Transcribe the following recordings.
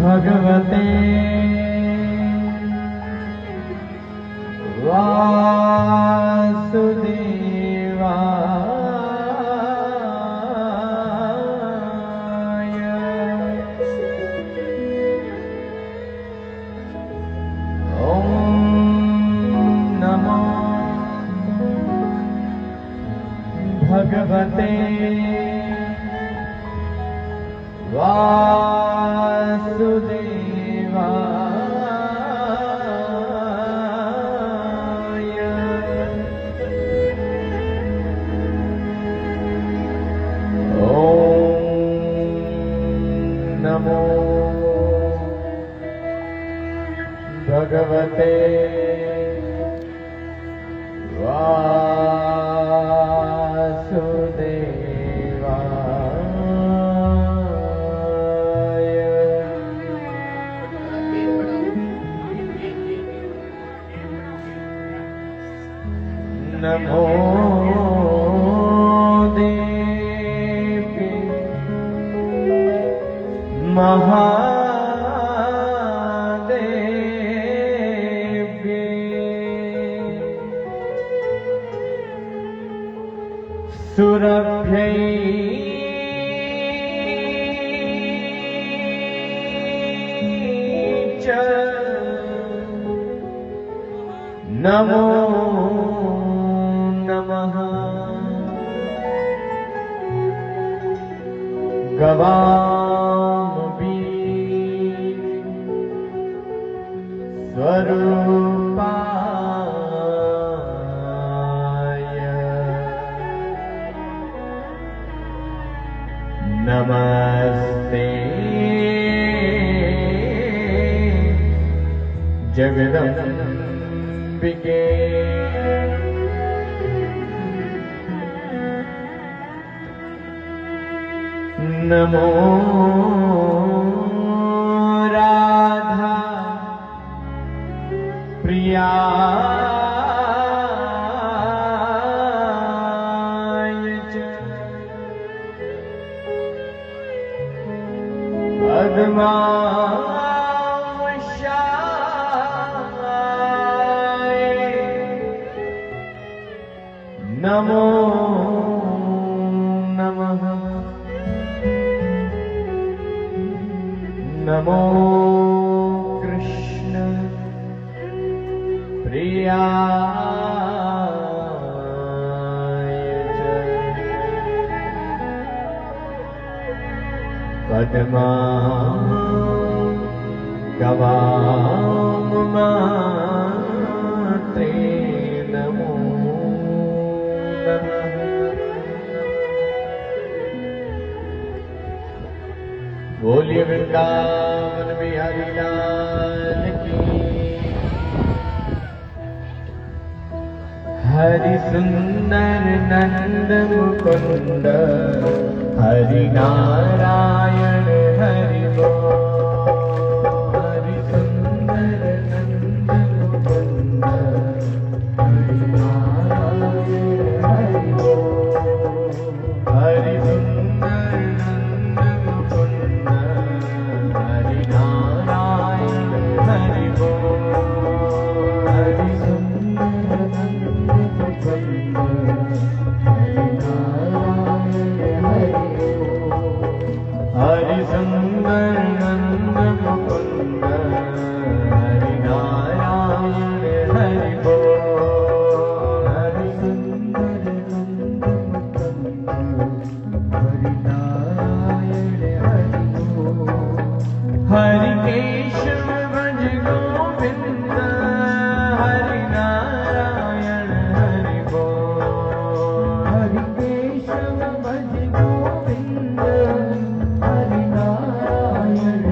भगवते वासुदेवाय। ॐ नमो भगवते वासुदेवाय। ॐ नमो भगवते नमो देवी महादेवी सुरभ्यै च नमो गवामपि स्वरूपाय नमस्ते जगदम्बिके। नमो राधा प्रियाय च पद्मावशाय नमो नमः। नमो कृष्ण प्रियाय च पद्मा गवाममात्रे नमो नमः। बोलिए वृंदावन बिहारी लाल की। हरि सुंदर नंद मुकुंद हरि नारायण हरि बोल। हरि सुंदर नंद मुकुंद हरि नारायण हरि बोल। हरि सुंदर नंद मुकुंद हरि नारायण हरि बोल। हरि सुंदर नंद मुकुंद हरि नारायण हरि बोल। हरि सुंदर नंद मुकुंद हरि नारायण हरि बोल। हरि सुंदर नंद मुकुंद हरि नारायण हरि बोल। हरि केशव भज गोविंद हरि नारायण हरि बोल। हरि केशव भज गोविंद हरि नारायण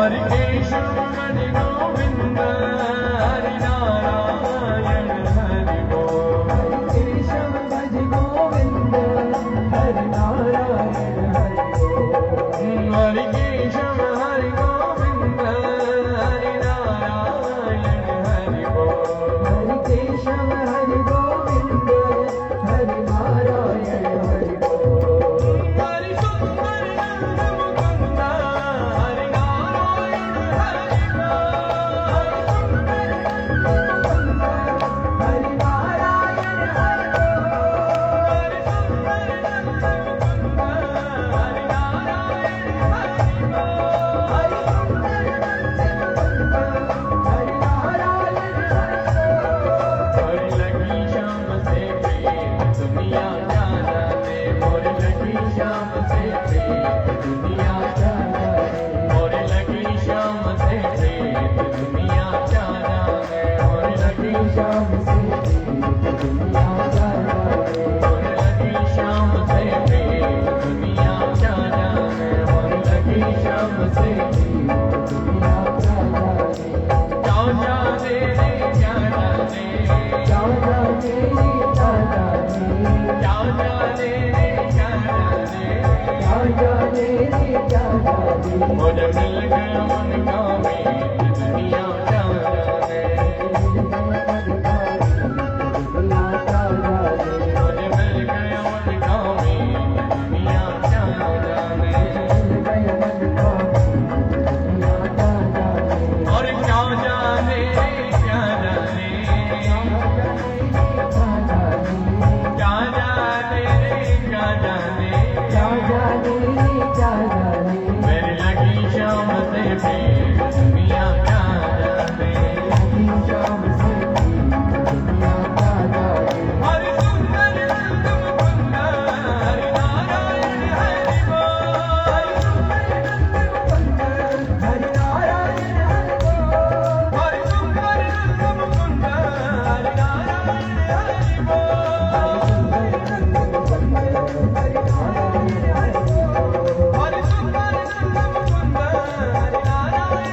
हरि केशव हरि गोविंद हरि नारायण हरि बोल हरि केशव हरि गोविंद हरि नारायण हरि बोल हरि केशव हरि गोविंद हरि नारायण हरि बोल हरि केशव हरि गोविंद हरि नारायण हरि बोल हरि सुंदर नंद मुकुंद हरि नारायण हरि मुझे मिल गया मन का मीत दुनिया क्या जाने मुझे मिल गया मन का मीत दुनिया क्या जाने और क्या जाने क्या जाने क्या जाने क्या जाने मेरी लगी शाम से भी दुनिया क्या जाने हरि सुंदर नंद मुकुंद हरि नारायण हरि बोल हरि सुंदर नंद मुकुंद हरि नारायण हरि बोल हरि सुंदर नंद मुकुंद हरि नारायण हरि बोल हरि सुंदर नंद मुकुंद हरि नारायण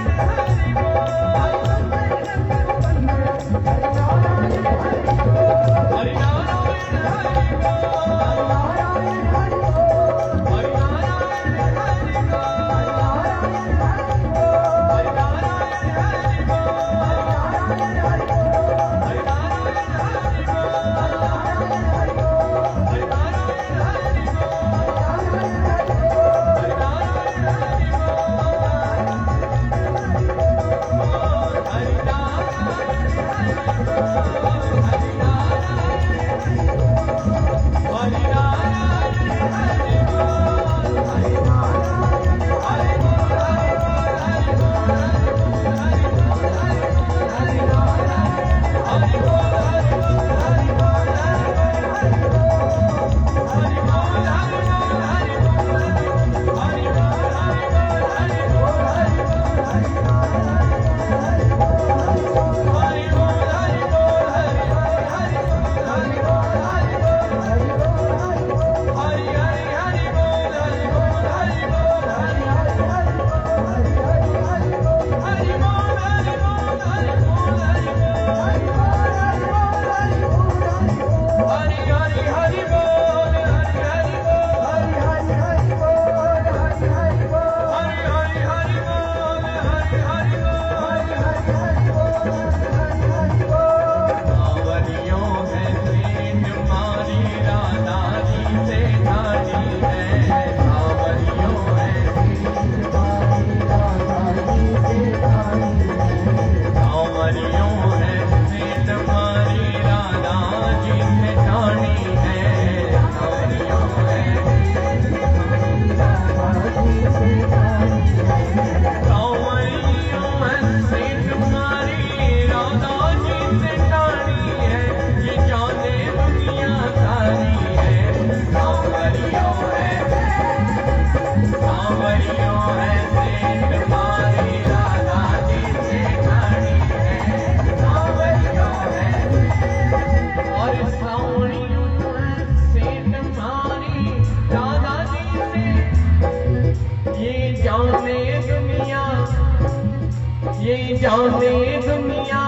जाने दुनिया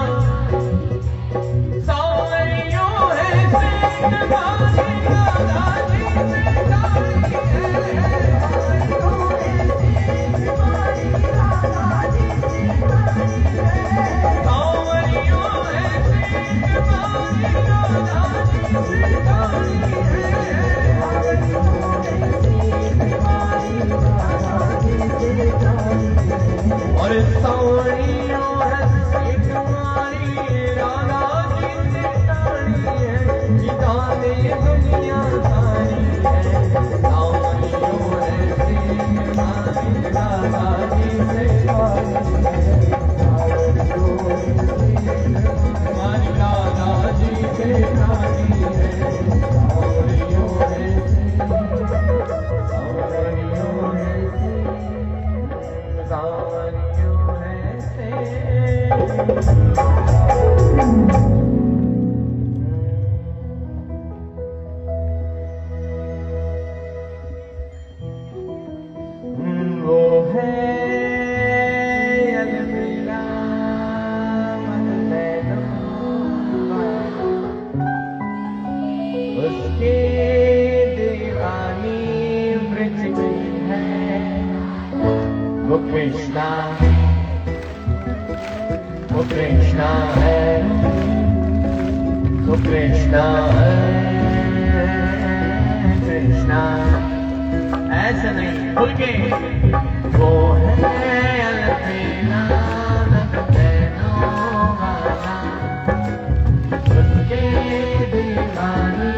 सावरियों है सेठ मारी राधा जी से सावरियों है सेठ मारी राधा जी और सावरियों है सेठ मारी राधा जी से ताड़ी है जाने दुनिया सारी है सावरियों है सेठ मारी राधा जी से ताड़ी है मारी राधा जी से ताड़ी है सावरियों है वो है अलविदा उसके दीवानी ब्रज की है वो कृष्णा वो कृष्णा है वो कृष्णा है कृष्णा ऐसे नहीं खुल के वो है अलविदा उसके दीवानी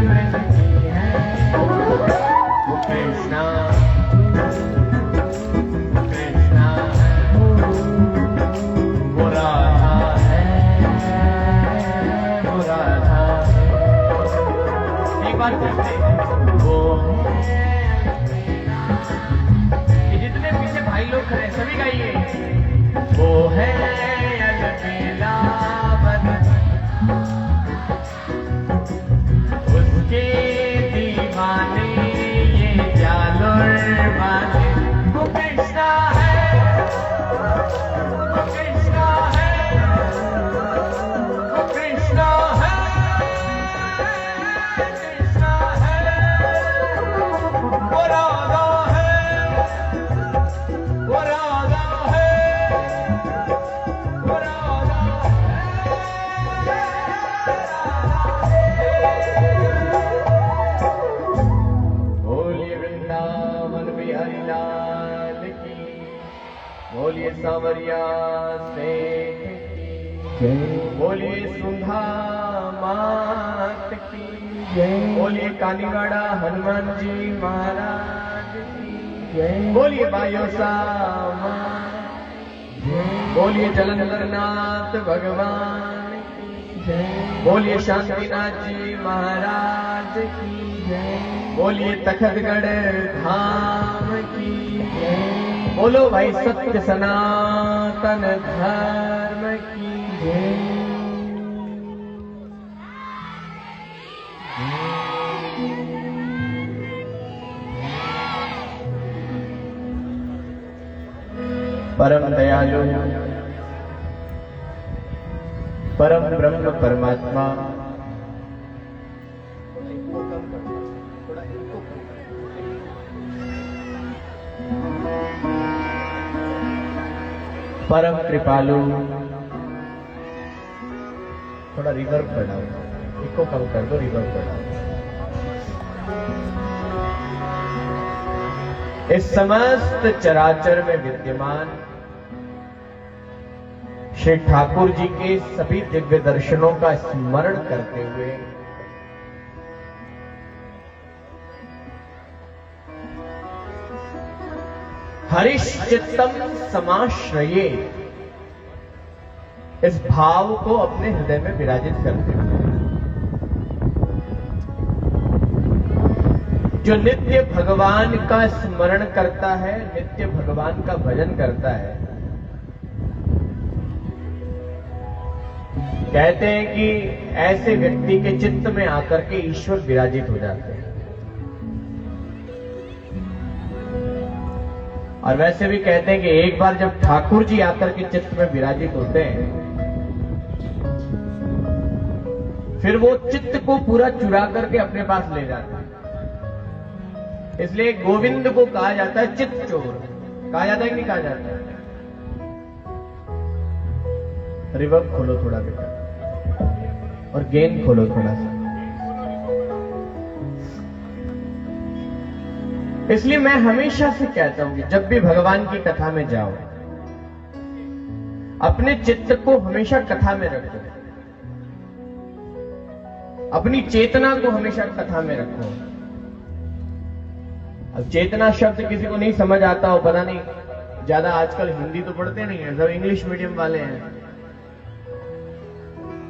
ब्रज की है वो कृष्णा वो ये जितने पीछे भाई लोग खड़े सभी गाइए वो है अलबेला उसके दीवाने ये जालोर वाले वो कृष्णा है वो कृष्णा है वो कृष्णा है बोलिए सांवरिया सेठ की बोलिए सुधा मात की बोलिए कालीवाड़ा हनुमान जी महाराज की बोलिए बायोसा बोलिए जलंधरनाथ भगवान की बोलिए शांतिनाथ जी महाराज की बोलिए तखतगढ़ धाम की बोलो भाई सत्य सनातन धर्म की परम दयालु परम ब्रह्म परमात्मा परम कृपालु थोड़ा रिवर्ब बढ़ाओ इको कम कर दो रिवर्ब बढ़ाओ इस समस्त चराचर में विद्यमान श्री ठाकुर जी के सभी दिव्य दर्शनों का स्मरण करते हुए हरिश्चित्तम समाश्रये इस भाव को अपने हृदय में विराजित करते हुए जो नित्य भगवान का स्मरण करता है, नित्य भगवान का भजन करता है, कहते हैं कि ऐसे व्यक्ति के चित्त में आकर के ईश्वर विराजित हो जाते हैं। और वैसे भी कहते हैं कि एक बार जब ठाकुर जी आकर के चित्त में विराजित होते हैं, फिर वो चित्त को पूरा चुरा करके अपने पास ले जाते हैं। इसलिए गोविंद को कहा जाता है चित्त चोर। कहा जाता है कि नहीं कहा जाता है? रिवर्ब खोलो थोड़ा बेटा और गेन खोलो थोड़ा सा। इसलिए मैं हमेशा से कहता हूं कि जब भी भगवान की कथा में जाओ, अपने चित्त को हमेशा कथा में रखो, अपनी चेतना को हमेशा कथा में रखो। अब चेतना शब्द किसी को नहीं समझ आता हो, पता नहीं, ज्यादा आजकल हिंदी तो पढ़ते नहीं है, सब इंग्लिश मीडियम वाले हैं।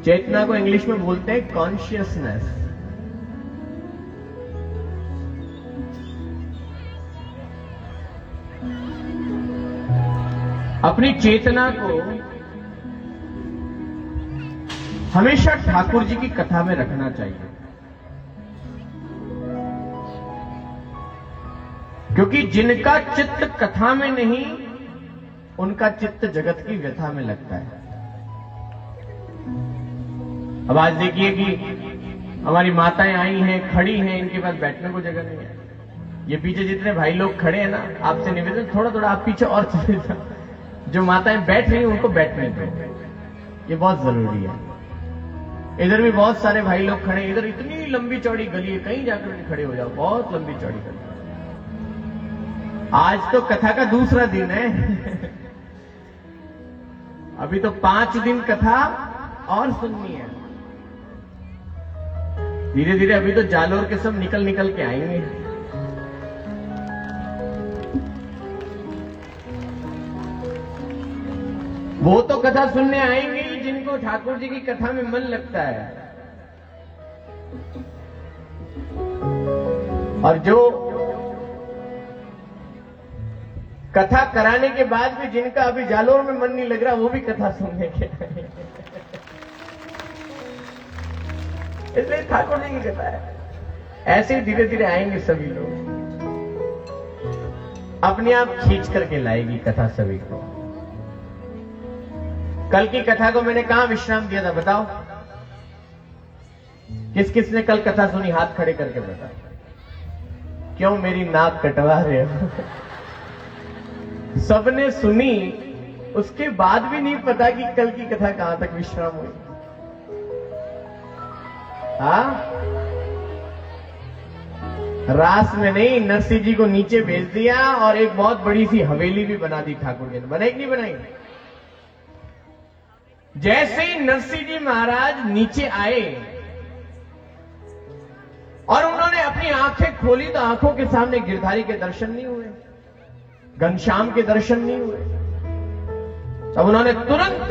चेतना को इंग्लिश में बोलते हैं कॉन्शियसनेस। अपनी चेतना को हमेशा ठाकुर जी की कथा में रखना चाहिए, क्योंकि जिनका चित्त कथा में नहीं, उनका चित्त जगत की व्यथा में लगता है। अब आज देखिए कि हमारी माताएं आई हैं, खड़ी हैं, इनके पास बैठने को जगह नहीं है। ये पीछे जितने भाई लोग खड़े हैं ना, आपसे निवेदन थोड़ा थोड़ा आप पीछे और चले जाओ। जो माताएं बैठ रही हैं उनको बैठने दो, ये बहुत जरूरी है। इधर भी बहुत सारे भाई लोग खड़े हैं, इधर इतनी लंबी चौड़ी गली है, कहीं जाकर खड़े हो जाओ, बहुत लंबी चौड़ी गली। आज तो कथा का दूसरा दिन है। अभी तो 5 दिन कथा और सुननी है। धीरे धीरे अभी तो जालोर के सब निकल निकल के आएंगे। वो तो कथा सुनने आएंगे ही जिनको ठाकुर जी की कथा में मन लगता है, और जो कथा कराने के बाद भी जिनका अभी जालोर में मन नहीं लग रहा, वो भी कथा सुनने के आएंगे। इसलिए ठाकुर जी की कथा है, ऐसे ही धीरे धीरे आएंगे सभी लोग, अपने आप खींच करके लाएगी कथा सभी को। कल की कथा को मैंने कहां विश्राम दिया था बताओ? किस किस ने कल कथा सुनी? हाथ खड़े करके बताओ। क्यों मेरी नाक कटवा रहे हो? सबने सुनी, उसके बाद भी नहीं पता कि कल की कथा कहां तक विश्राम हुई। रास में नहीं, नरसिंह जी को नीचे भेज दिया और एक बहुत बड़ी सी हवेली भी बना दी ठाकुर जी ने। बनाई कि नहीं बनाई? जैसे ही नरसिंह जी महाराज नीचे आए और उन्होंने अपनी आंखें खोली, तो आंखों के सामने गिरधारी के दर्शन नहीं हुए, घनश्याम के दर्शन नहीं हुए। अब उन्होंने तुरंत,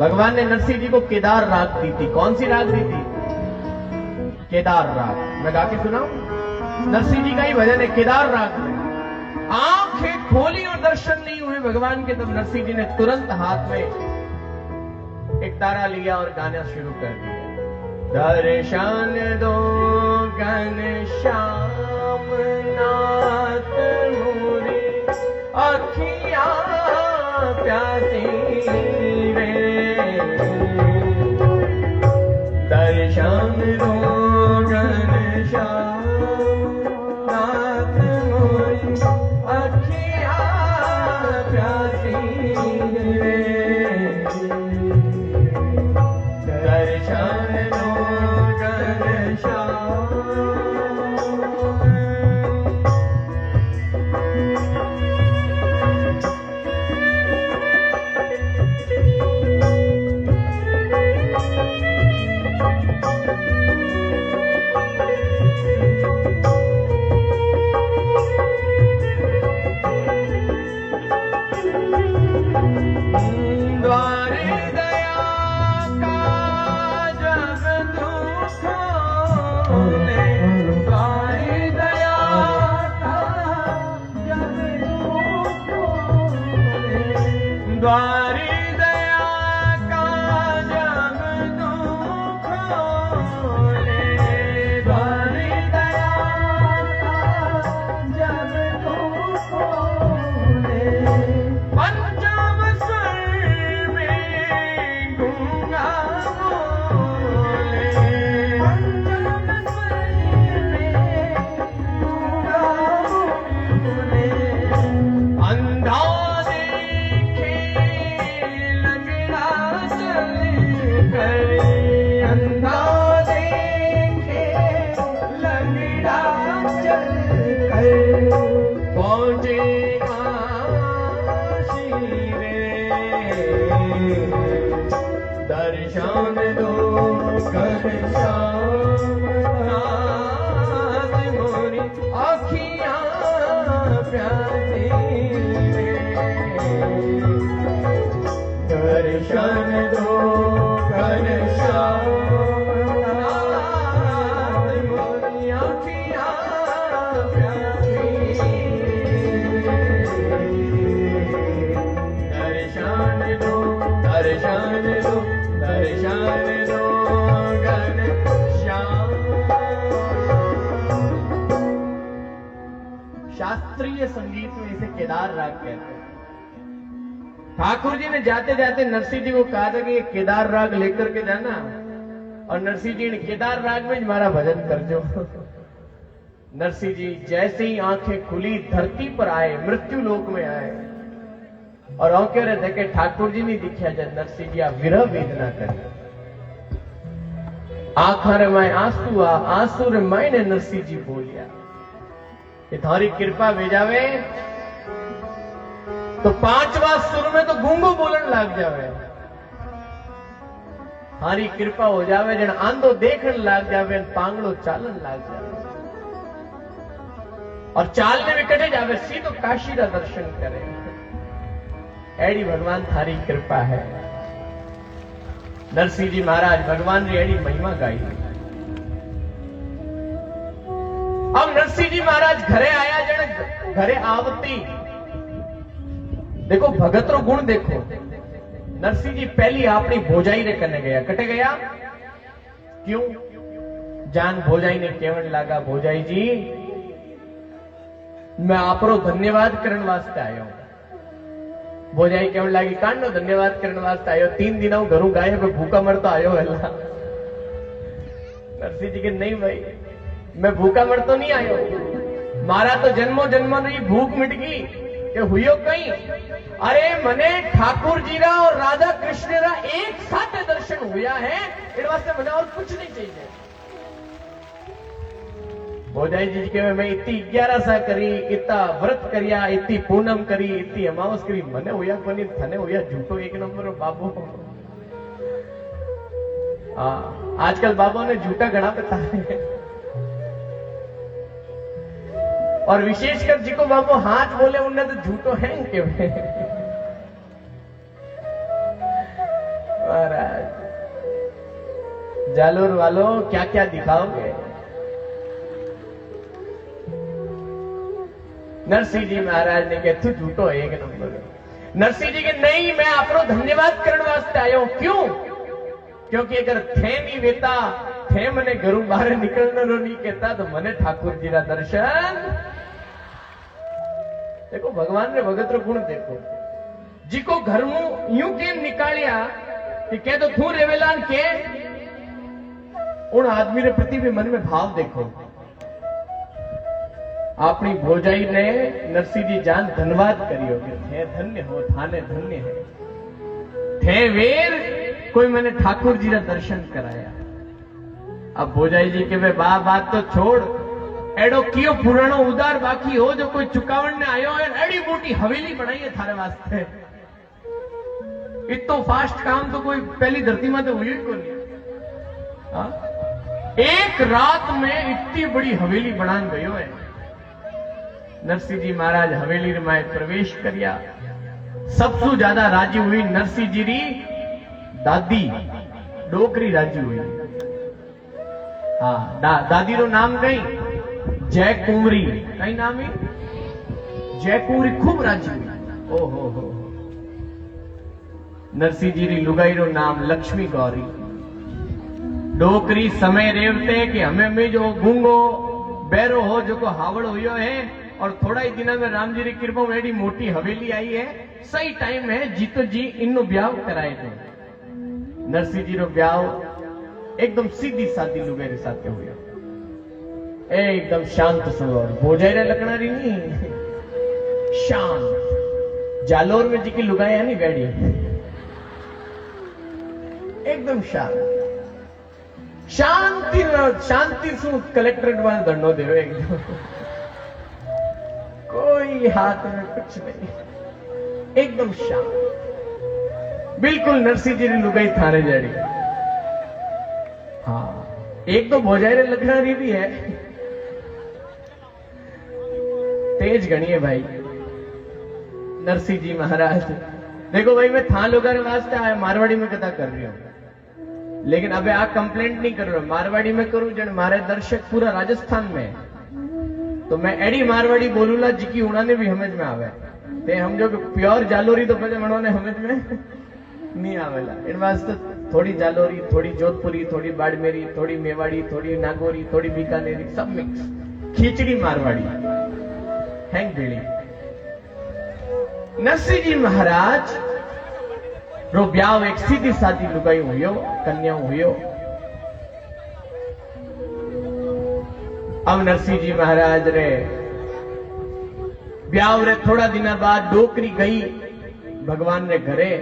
भगवान ने नरसिंह जी को केदार राग दी थी। कौन सी राग दी थी? केदार राग। मैं गा के सुनाऊं? नरसिंह जी का ही भजन है, केदार राग में। आंखें खोली और दर्शन नहीं हुए भगवान के, तब नरसिंह जी ने तुरंत हाथ में एक तारा लिया और गाना शुरू कर दिया। दर्शन दो घनश्याम नाथ मोरी, अखियां प्यासी रे। दर्शन दो घनश्याम नाथ मोरी, अखियां प्यासी रे। दर्शन दो घनश्याम। द्वारी दया का जब दुख खोले, द्वारी दया का जब दुख खोले। दर्शन दो घनश्याम नाथ मोरी आँखियाँ प्यासी रे। दर्शन दो घनश्याम नाथ मोरी आँखियाँ प्यासी दर्शन दो दर्शन दो दर्शन दो घनश्याम। शास्त्रीय संगीत में इसे केदार राग कहते हैं। ठाकुर जी ने जाते जाते नरसिंह जी को कहा था कि ये केदार राग लेकर के जाना, और नरसिंह जी ने केदार राग में हमारा भजन कर जो। नरसिंह जी जैसे ही आंखें खुली धरती पर आए, मृत्यु लोक में आए, और औके रे देखे ठाकुर जी नहीं दिखा जाए। नरसिंह जी आ विरह वेदना करे, आंखा रे माए आंसू आ आंसू रे माए ने नरसिंह जी बोलिया कि थारी कृपा भेजावे तो पांचवा सुर में तो गूंगो बोलन लग जावे। थारी कृपा हो जावे जन आंधो देखन लग जावे, पांगड़ो चालन लग जावे, और चालने में कटे जावे सीधो काशी का दर्शन करे। एड़ी भगवान थारी कृपा है। नरसिंह जी महाराज भगवान री एड़ी महिमा गाई। अब नरसिंह जी महाराज घरे आया, जन घरे आवती देखो भगत रो गुण देखो। नरसिंह जी पहली अपनी भोजाई रे कने गया, कटे गया क्यों? जान भोजाई ने केवल लागा, भोजाई जी मैं आपरो धन्यवाद करने वास्ते आयो हूं। भोजाई केवल लागी कांडो धन्यवाद करने वास्ते आयो, 3 दिन घरों गाय पे भूखा मरता आयो वेला। नरसिंह जी के नहीं भाई, मैं भूखा मरतो नहीं आयो, मारा तो जन्मों जन्मों की भूख मिट गई के हुयो कहीं। अरे मने ठाकुर जी रा और राधा कृष्ण रा एक साथ दर्शन हुआ है, इन वास्ते मने और कुछ नहीं चाहिए। भोजाई जी के मैं इतनी 11 सा करी, इतना व्रत करिया, इतनी पूनम करी, इतनी अमावस करी, मने हुआ कोनी, थने हुआ झूठो एक नंबर बाबू। आजकल बाबा ने झूठा घना पता है, और विशेषकर जी को बाबू हाथ बोले उनने तो झूठो है के महाराज। जालोर वालों क्या क्या दिखाओगे? नरसिंह जी महाराज ने कहा तू झूठो है एक नंबर। नरसिंह जी के नहीं, मैं आपको धन्यवाद करने वास्ते आयो हूं। क्यों? क्योंकि अगर थे नहीं वेता, थे मने घरों बाहर निकलने रो नहीं कहता, तो मने ठाकुर जी का दर्शन। देखो भगवान ने भगत रो गुण देखो। जी को घर में यूं केम निकालिया कि कह तो थू रेवेलान के, उन आदमी रे प्रति भी मन में भाव देखो। अपनी भोजाई ने नरसिंह जी जान धन्यवाद करियो कि थे धन्य हो, थाने धन्य है, थे वीर कोई मैंने ठाकुर जी का दर्शन कराया। अब भोजाई जी के वे बात तो छोड़, एडो कियो पुरानो उदार बाकी हो जो कोई चुकावण ने आयो है, एडी मोटी हवेली बनाई है थारे वास्ते। इतो फास्ट काम तो कोई पहली धरती में तो हुई को नहीं। एक रात में इतनी बड़ी हवेली बनान गयो है। नरसिंह जी महाराज हवेली में प्रवेश करिया। सबसे ज्यादा राजी हुई नरसिंह जी री दादी डोकरी राजी हुई। हाँ दादी रो नाम कई जय कुंवरी, कई नाम है जय कुंवरी, खूब राजी हुई। ओ हो नरसिंह जी री लुगाई रो नाम लक्ष्मी गौरी। डोकरी समय रेवते कि हमें जो गूंगो बैरो हो जो को हावड़ हुयो है, और थोड़ा ही दिना में राम जी की कृपा में एडी मोटी हवेली आई है। सही टाइम है जीतो जी इन्नो ब्याह कराए थे। नरसिंह जी रो ब्याह एकदम सीधी सादी लुगाई रे साथे हुआ, एकदम शांत स्वभाव। भोजाई रे लकड़ा रही नहीं, शांत। जालोर में जी की लुगाई है नहीं बैठी, एकदम शांत। शांति सु कलेक्ट्रेट वाले धंडो देवे एकदम, कोई हाथ में कुछ नहीं, एकदम शांत। बिल्कुल नरसिंह जी लुगाई थाने जड़ी। हाँ एक तो भोजाई लखनारी भी है, तेज गणिए भाई नरसिंह जी महाराज। देखो भाई मैं थान लोगों के वास्ते आया मारवाड़ी में कथा कर रही हूं, लेकिन अबे आ कंप्लेंट नहीं कर रहा मारवाड़ी में करूं जन मारे दर्शक पूरा राजस्थान में, तो मैं एडी मारवाड़ी बोलूला जिकी उन्होंने भी समझ में आवे। ते हम जो प्योर जालोरी तो पहले उन्होंने समझ में नहीं आवेला। इन वास्ते थोड़ी जालोरी, थोड़ी जोधपुरी, थोड़ी बाड़मेरी, थोड़ी मेवाड़ी, थोड़ी नागौरी, थोड़ी बीकानेरी, सब मिक्स खिचड़ी मारवाड़ी हैंग भेड़ी। नरसिंह जी महाराज रो ब्याह एक सीधी सादी लुगाई हुयो, कन्या हुयो। अब नरसिंह जी महाराज रे ब्याह रे थोड़ा दिन बाद डोकरी गई भगवान रे घरे।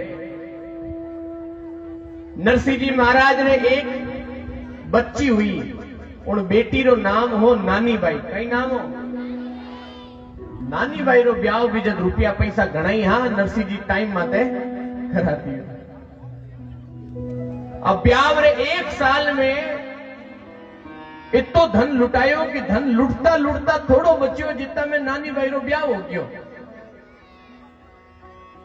नरसिंह जी महाराज ने एक बच्ची हुई, उन बेटी रो नाम हो नानी बाई। कई नाम हो नानी बाई रो ब्याह भी जब रुपया पैसा गणाई, हाँ नरसिंह जी टाइम माते कराती है। अब ब्याह रे एक साल में इतो धन लुटायो कि धन लुटता लुटता थोड़ो बच्चियो जितना में नानी बाई रो ब्याह हो गयो।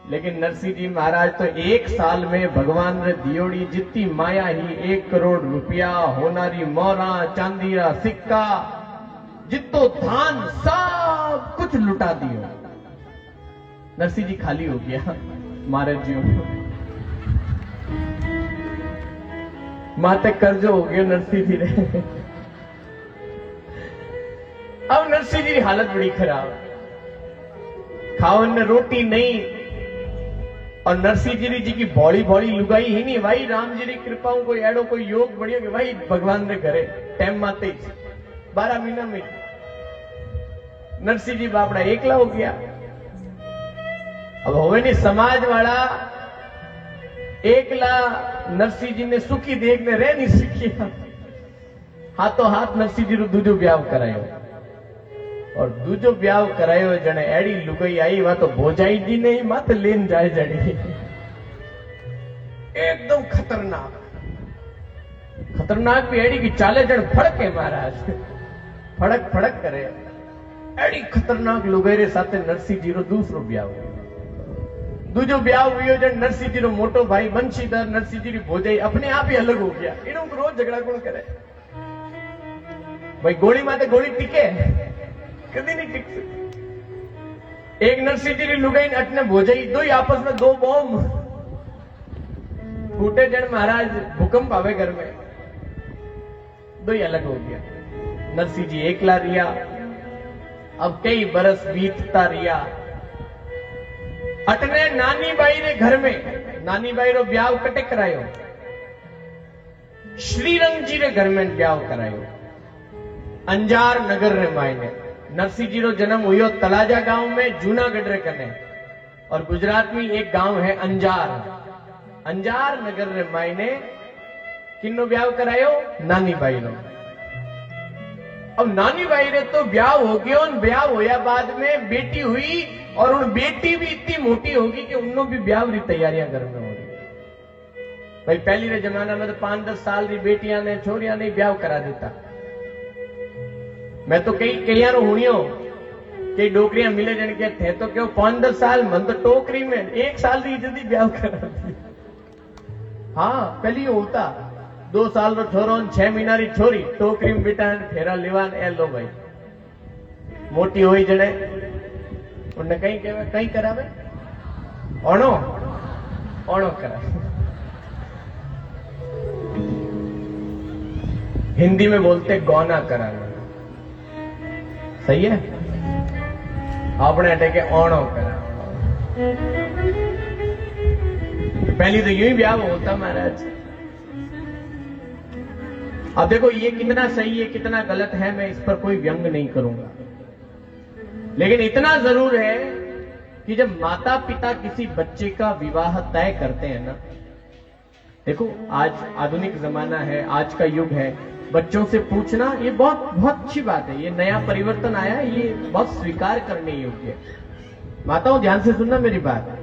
लेकिन नरसिंह जी महाराज तो एक साल में भगवान रे दियोड़ी जितनी माया ही 1 करोड़ रुपया होनारी मोरा चांदीरा सिक्का जितो धान सब कुछ लुटा दियो। नरसिंह जी खाली हो गया मारे जियो माते कर्जो हो गयो नरसिंह जी रे। अब नरसिंह जी की हालत बड़ी खराब, खावन ने रोटी नहीं, और नरसिंह जी की भोली भोली लुगाई ही नहीं भाई राम जी की कृपा कोई एडो कोई योग बढ़ियो कि भाई भगवान ने घरे टाइम माते 12 महीना में नरसिंह जी बापड़ा एकला हो गया। अब होवे नहीं समाज वाला एकला नरसिंह जी ने सुखी देखने रह नहीं सीखिया। हाथों हाथ नरसिंह जी दूजो ब्याह करायो, और दूजो ब्याह करायो जने एड़ी लुगाई आई वा तो भोजाई जी ने ही मत लेन जाए जड़ी। एकदम खतरनाक खतरनाक भी एड़ी की चाले जन फड़क है महाराज, फड़क फड़क करे। एड़ी खतरनाक लुगाई साथे नरसिंह जी रो दूसरो ब्याह हुयो। दूजो ब्याह हुयो जन नरसिंह जी रो मोटो भाई बंशीधर नरसिंह जी की भोजाई अपने आप ही अलग हो गया। इनो रोज झगड़ा कौन करे भाई, गोली माते गोली टिके कभी नहीं टिक सकती। एक नरसिंह जी की लुगाई अटने भोजाई, दो ही आपस में दो बॉम्ब फूटे जन महाराज भूकंप आवे घर में, दो ही अलग हो गया। नरसिंह जी एकला रिया। अब कई बरस बीतता रिया। अटने नानी बाई रे घर में नानी बाई रो ब्याह कटे करायो, श्रीरंग जी रे घर में ब्याह करायो अंजार नगर रे मायने। नरसिंह जी रो जन्म हुयो तलाजा गांव में जूनागढ़ रे कने, और गुजरात में एक गांव है अंजार। अंजार नगर रे मायने किन्नो ब्याह करायो नानी बाई रो। अब नानी बाई रे तो ब्याह हो गयो, ब्याह होया बाद में बेटी हुई, और उन बेटी भी इतनी मोटी होगी कि उन्होंने भी ब्याह की तैयारियां घर में हो रही। भाई पहली रे जमाना में तो 5-10 साल की बेटियां ने छोरियां ने ब्याह करा देता। मैं तो कई हुणियों कई डोकरियां मिले जन के थे तो क्यों 5-10 साल मन तो टोकरी में 1 साल की जल्दी ब्याह करा दी। हाँ पहली होता 2 साल रो छोरो 6 महीना री छोरी टोकरी में बिठा फेरा लेवान ए लो भाई मोटी हुई जड़े उन्हें कहीं करावे ओणो ओणो करावे। हिंदी में बोलते गौना कराना, सही है। आपने अटे के ओणो करा। पहली तो यूं ही ब्याह होता महाराज। अब देखो ये कितना सही है कितना गलत है मैं इस पर कोई व्यंग नहीं करूंगा, लेकिन इतना जरूर है कि जब माता पिता किसी बच्चे का विवाह तय करते हैं ना, देखो आज आधुनिक जमाना है, आज का युग है, बच्चों से पूछना ये बहुत बहुत अच्छी बात है। ये नया परिवर्तन आया, ये बहुत स्वीकार करने योग्य है। माताओं ध्यान से सुनना मेरी बात।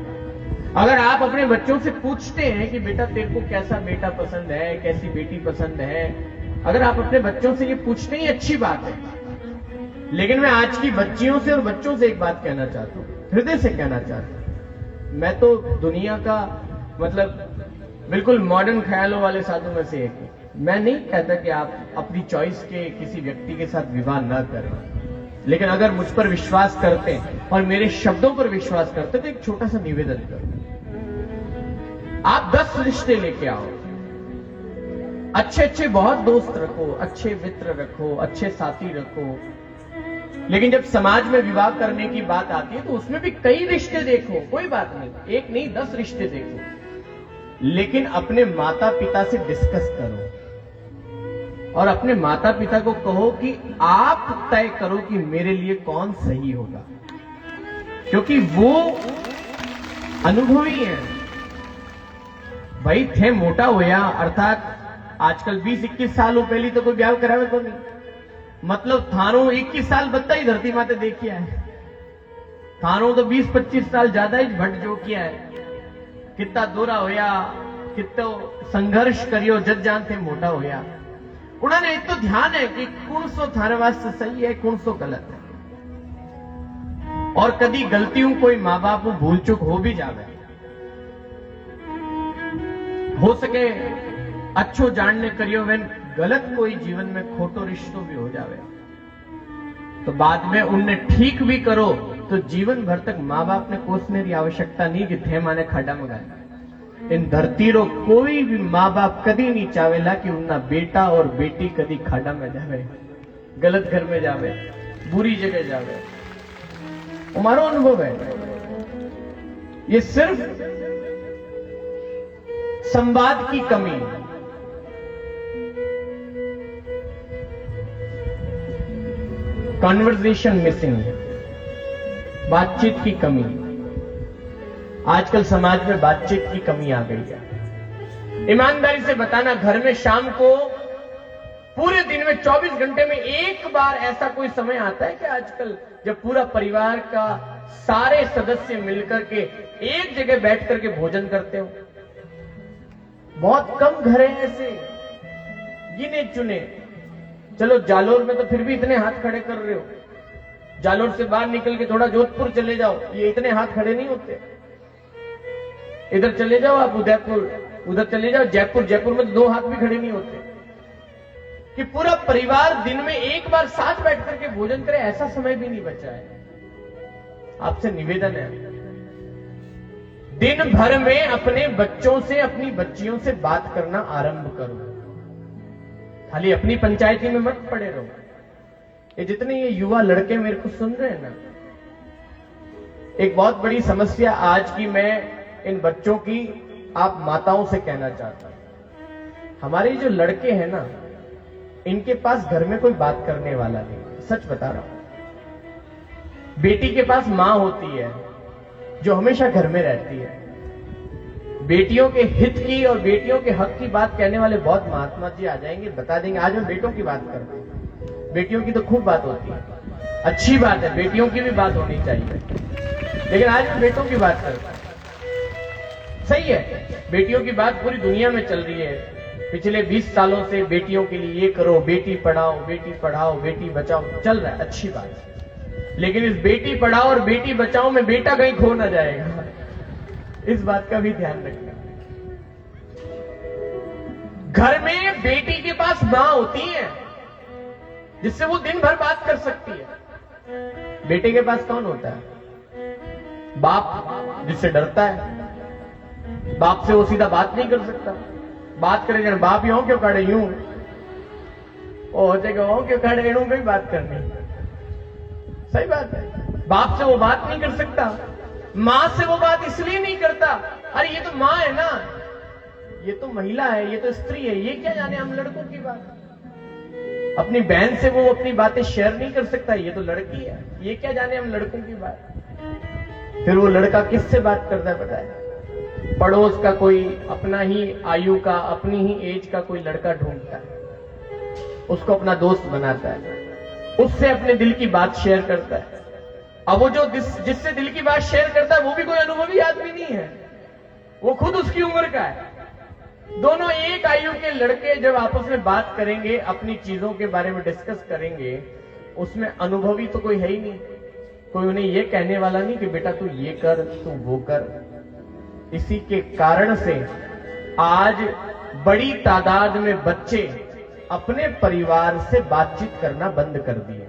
अगर आप अपने बच्चों से पूछते हैं कि बेटा तेरे को कैसा बेटा पसंद है, कैसी बेटी पसंद है, अगर आप अपने बच्चों से ये पूछते हैं, ये अच्छी बात है। लेकिन मैं आज की बच्चियों से और बच्चों से एक बात कहना चाहता हूं, हृदय से कहना चाहता हूं। मैं तो दुनिया का मतलब बिल्कुल मॉडर्न ख्यालों वाले साधु में से एक हूं। मैं नहीं कहता कि आप अपनी चॉइस के किसी व्यक्ति के साथ विवाह न करें, लेकिन अगर मुझ पर विश्वास करते हैं और मेरे शब्दों पर विश्वास करते हैं तो एक छोटा सा निवेदन करो, आप 10 रिश्ते लेके आओ, अच्छे अच्छे बहुत दोस्त रखो, अच्छे मित्र रखो, अच्छे साथी रखो, लेकिन जब समाज में विवाह करने की बात आती है तो उसमें भी कई रिश्ते देखो, कोई बात नहीं, एक नहीं 10 रिश्ते देखो, लेकिन अपने माता पिता से डिस्कस करो और अपने माता पिता को कहो कि आप तय करो कि मेरे लिए कौन सही होगा, क्योंकि वो अनुभवी है। भाई थे मोटा होया, अर्थात आजकल 20-21 साल पहले तो कोई ब्याह करावे तो नहीं, मतलब थारो 21 साल बत्ता ही धरती माते देखिया है, थारो तो 20-25 साल ज्यादा ही भट जो किया है, कितना दोरा होया, कितना संघर्ष करियो जज जान थे मोटा होया। उन्होंने एक तो ध्यान है कि कौन सो थारे वास्ते सही है, कौन सो गलत है, और कभी गलतियों कोई माँ बाप को भूल चूक हो भी जावे, हो सके अच्छो जानने करियो वेन गलत कोई जीवन में खोटो रिश्तो भी हो जावे तो बाद में उनने ठीक भी करो तो जीवन भर तक माँ बाप ने कोसने की आवश्यकता नहीं कि थे माने खाडा मंगाए। इन धरती रो कोई भी माँ बाप कभी नहीं चाहेला कि उनका बेटा और बेटी कभी खाडा में जावे, गलत घर में जावे, बुरी जगह जावे। हमारा अनुभव है, ये सिर्फ संवाद की कमी, कन्वर्सेशन मिसिंग, बातचीत की कमी। आजकल समाज में बातचीत की कमी आ गई है। ईमानदारी से बताना, घर में शाम को पूरे दिन में 24 घंटे में एक बार ऐसा कोई समय आता है कि आजकल जब पूरा परिवार का सारे सदस्य मिलकर के एक जगह बैठ करके भोजन करते हो? बहुत कम घर हैं ऐसे, गिने चुने। चलो जालोर में तो फिर भी इतने हाथ खड़े कर रहे हो, जालोर से बाहर निकल के थोड़ा जोधपुर चले जाओ, ये इतने हाथ खड़े नहीं होते। इधर चले जाओ आप उदयपुर, उधर चले जाओ जयपुर, जयपुर में तो 2 हाथ भी खड़े नहीं होते कि पूरा परिवार दिन में एक बार साथ बैठ करके भोजन करे, ऐसा समय भी नहीं बचा है। आपसे निवेदन है, दिन भर में अपने बच्चों से, अपनी बच्चियों से बात करना आरंभ करो। खाली अपनी पंचायती में मत पड़े रहो। ये जितने ये युवा लड़के मेरे को सुन रहे हैं ना, एक बहुत बड़ी समस्या आज की मैं इन बच्चों की आप माताओं से कहना चाहता हूं। हमारे जो लड़के हैं ना, इनके पास घर में कोई बात करने वाला नहीं, सच बता रहा हूं। बेटी के पास मां होती है जो हमेशा घर में रहती है। बेटियों के हित की और बेटियों के हक की बात कहने वाले बहुत महात्मा जी आ जाएंगे, बता देंगे। आज हम बेटों की बात करते हैं, बेटियों की तो खूब बात होती है, अच्छी बात है, बेटियों की भी बात होनी चाहिए, लेकिन आज हम बेटों की बात करते हैं। सही है, बेटियों की बात पूरी दुनिया में चल रही है। पिछले 20 सालों से बेटियों के लिए ये करो, बेटी पढ़ाओ, बेटी बचाओ, चल रहा है, अच्छी बात है। लेकिन इस बेटी पढ़ाओ और बेटी बचाओ में बेटा कहीं खो ना जाएगा, इस बात का भी ध्यान रखना। घर में बेटी के पास मां होती है जिससे वो दिन भर बात कर सकती है। बेटे के पास कौन होता है? बाप, जिससे डरता है। बाप से वो सीधा बात नहीं कर सकता। बात करे जन बाप यूं क्यों खड़े, यूं ओ जगह हो क्यों खड़े, यूं कोई बात करनी। सही बात है, बाप से वो बात नहीं कर सकता, मां से वो बात इसलिए नहीं करता, अरे ये तो मां है ना, ये तो महिला है, ये तो स्त्री है, ये क्या जाने हम लड़कों की बात। अपनी बहन से वो अपनी बातें शेयर नहीं कर सकता, ये तो लड़की है, ये क्या जाने हम लड़कों की बात। फिर वो लड़का किससे बात करता है बताए? पड़ोस का कोई अपना ही आयु का, अपनी ही एज का कोई लड़का ढूंढता है, उसको अपना दोस्त बनाता है, उससे अपने दिल की बात शेयर करता है। अब वो जो जिससे दिल की बात शेयर करता है वो भी कोई अनुभवी आदमी नहीं है, वो खुद उसकी उम्र का है। दोनों एक आयु के लड़के जब आपस में बात करेंगे, अपनी चीजों के बारे में डिस्कस करेंगे, उसमें अनुभवी तो कोई है ही नहीं। कोई उन्हें ये कहने वाला नहीं कि बेटा तू ये कर, तू वो कर। इसी के कारण से आज बड़ी तादाद में बच्चे अपने परिवार से बातचीत करना बंद कर दिए,